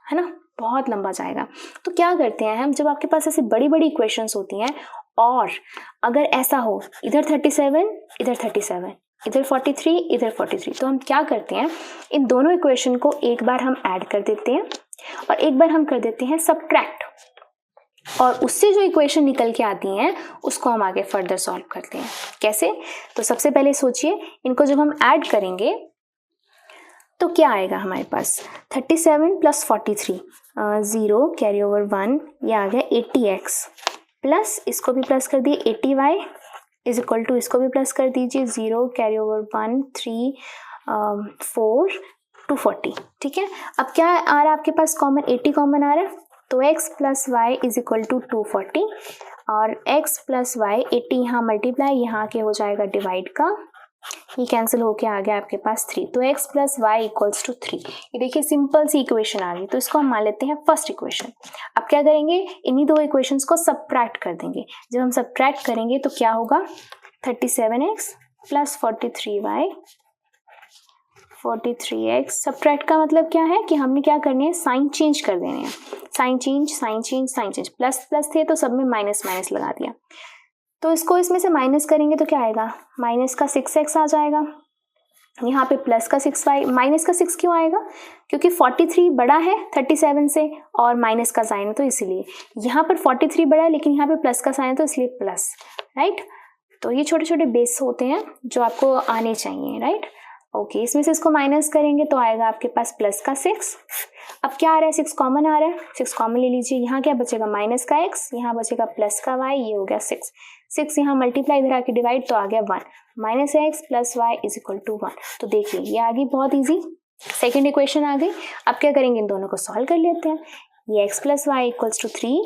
है ना, बहुत लंबा जाएगा। तो क्या करते हैं हम, जब आपके पास ऐसी बड़ी बड़ी इक्वेशंस होती हैं और अगर ऐसा हो इधर 37 इधर 37 इधर 43 इधर 43, तो हम क्या करते हैं, इन दोनों इक्वेशन को एक बार हम ऐड कर देते हैं और एक बार हम कर देते हैं सबट्रैक्ट, और उससे जो इक्वेशन निकल के आती हैं उसको हम आगे फर्दर सॉल्व करते हैं। कैसे, तो सबसे पहले सोचिए, इनको जब हम ऐड करेंगे तो क्या आएगा हमारे पास, 37 प्लस 43 0 कैरी ओवर 1, ये आ गया 80x प्लस इसको भी प्लस कर दिए 80y इज इक्वल टू इसको भी प्लस कर दीजिए 0 कैरी ओवर 1 3 4 240। ठीक है, अब क्या आ रहा है आपके पास कॉमन, 80 कॉमन आ रहा है, तो x plus y is equal to 240 और x प्लस वाई 80 यहाँ मल्टीप्लाई, यहाँ के हो जाएगा डिवाइड का, ये कैंसिल होके आ गया आपके पास 3, तो x plus y equals to 3। ये देखिए सिंपल सी इक्वेशन आ गई, तो इसको हम मान लेते हैं फर्स्ट इक्वेशन। अब क्या करेंगे, इन्हीं दो इक्वेशंस को सबट्रैक्ट कर देंगे। जब हम सबट्रैक्ट करेंगे तो क्या होगा, 37x plus 43y 43x। Subtract का मतलब क्या है कि हमने क्या करनी है, साइन चेंज कर देने हैं, sign change sign change sign change, plus plus थे तो सब में माइनस माइनस लगा दिया, तो इसको इसमें से माइनस करेंगे तो क्या आएगा, माइनस का 6x आ जाएगा, यहाँ पे प्लस का 6y, माइनस का 6 क्यों आएगा, क्योंकि 43 बड़ा है 37 से और माइनस का साइन है तो इसीलिए, यहाँ पर 43 बड़ा है लेकिन यहाँ पे प्लस का साइन है तो इसलिए प्लस, राइट। तो ये छोटे छोटे बेस होते हैं जो आपको आने चाहिए, राइट। ओके, इसमें से इसको माइनस करेंगे तो आएगा आपके पास प्लस का 6। अब क्या आ रहा है, 6 कॉमन आ रहा है, 6 कॉमन ले लीजिए, यहाँ क्या बचेगा माइनस का x, यहाँ बचेगा प्लस का y, ये हो गया 6 यहाँ मल्टीप्लाई इधर आके डिवाइड तो आ गया 1, minus x plus y is equal to 1। तो देखिए ये आ गई बहुत ईजी, सेकेंड इक्वेशन आ गई। अब क्या करेंगे, इन दोनों को सॉल्व कर लेते हैं। ये x plus y equals to 3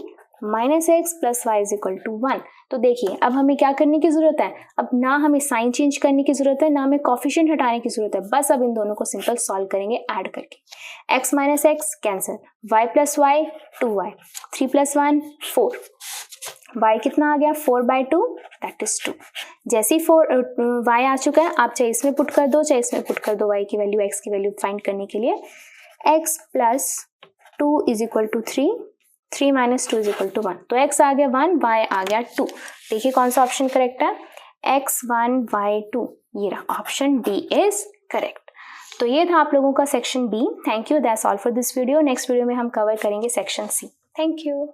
minus x plus y is equal to 1। तो देखिए अब हमें क्या करने की जरूरत है, अब ना हमें साइन चेंज करने की जरूरत है, ना हमें कोफिशिएंट हटाने की जरूरत है, बस अब इन दोनों को सिंपल सॉल्व करेंगे ऐड करके। x minus x cancel, y plus y 2y, 3 plus 1 4, y कितना आ गया 4/2 दैट इज 2। जैसे ही 4 y आ चुका है, आप चाहे इसमें पुट कर दो चाहे इसमें पुट कर दो y की वैल्यू, x की वैल्यू फाइंड करने के लिए। x plus 2 is equal to 3, 3 minus 2 is equal to 1, तो x आ गया 1, y आ गया 2। देखिए कौन सा ऑप्शन करेक्ट है, x1 y2, ये रहा ऑप्शन डी इज करेक्ट। तो ये था आप लोगों का section B. Thank you, that's all for this video. Next video में हम कवर करेंगे सेक्शन सी। Thank you.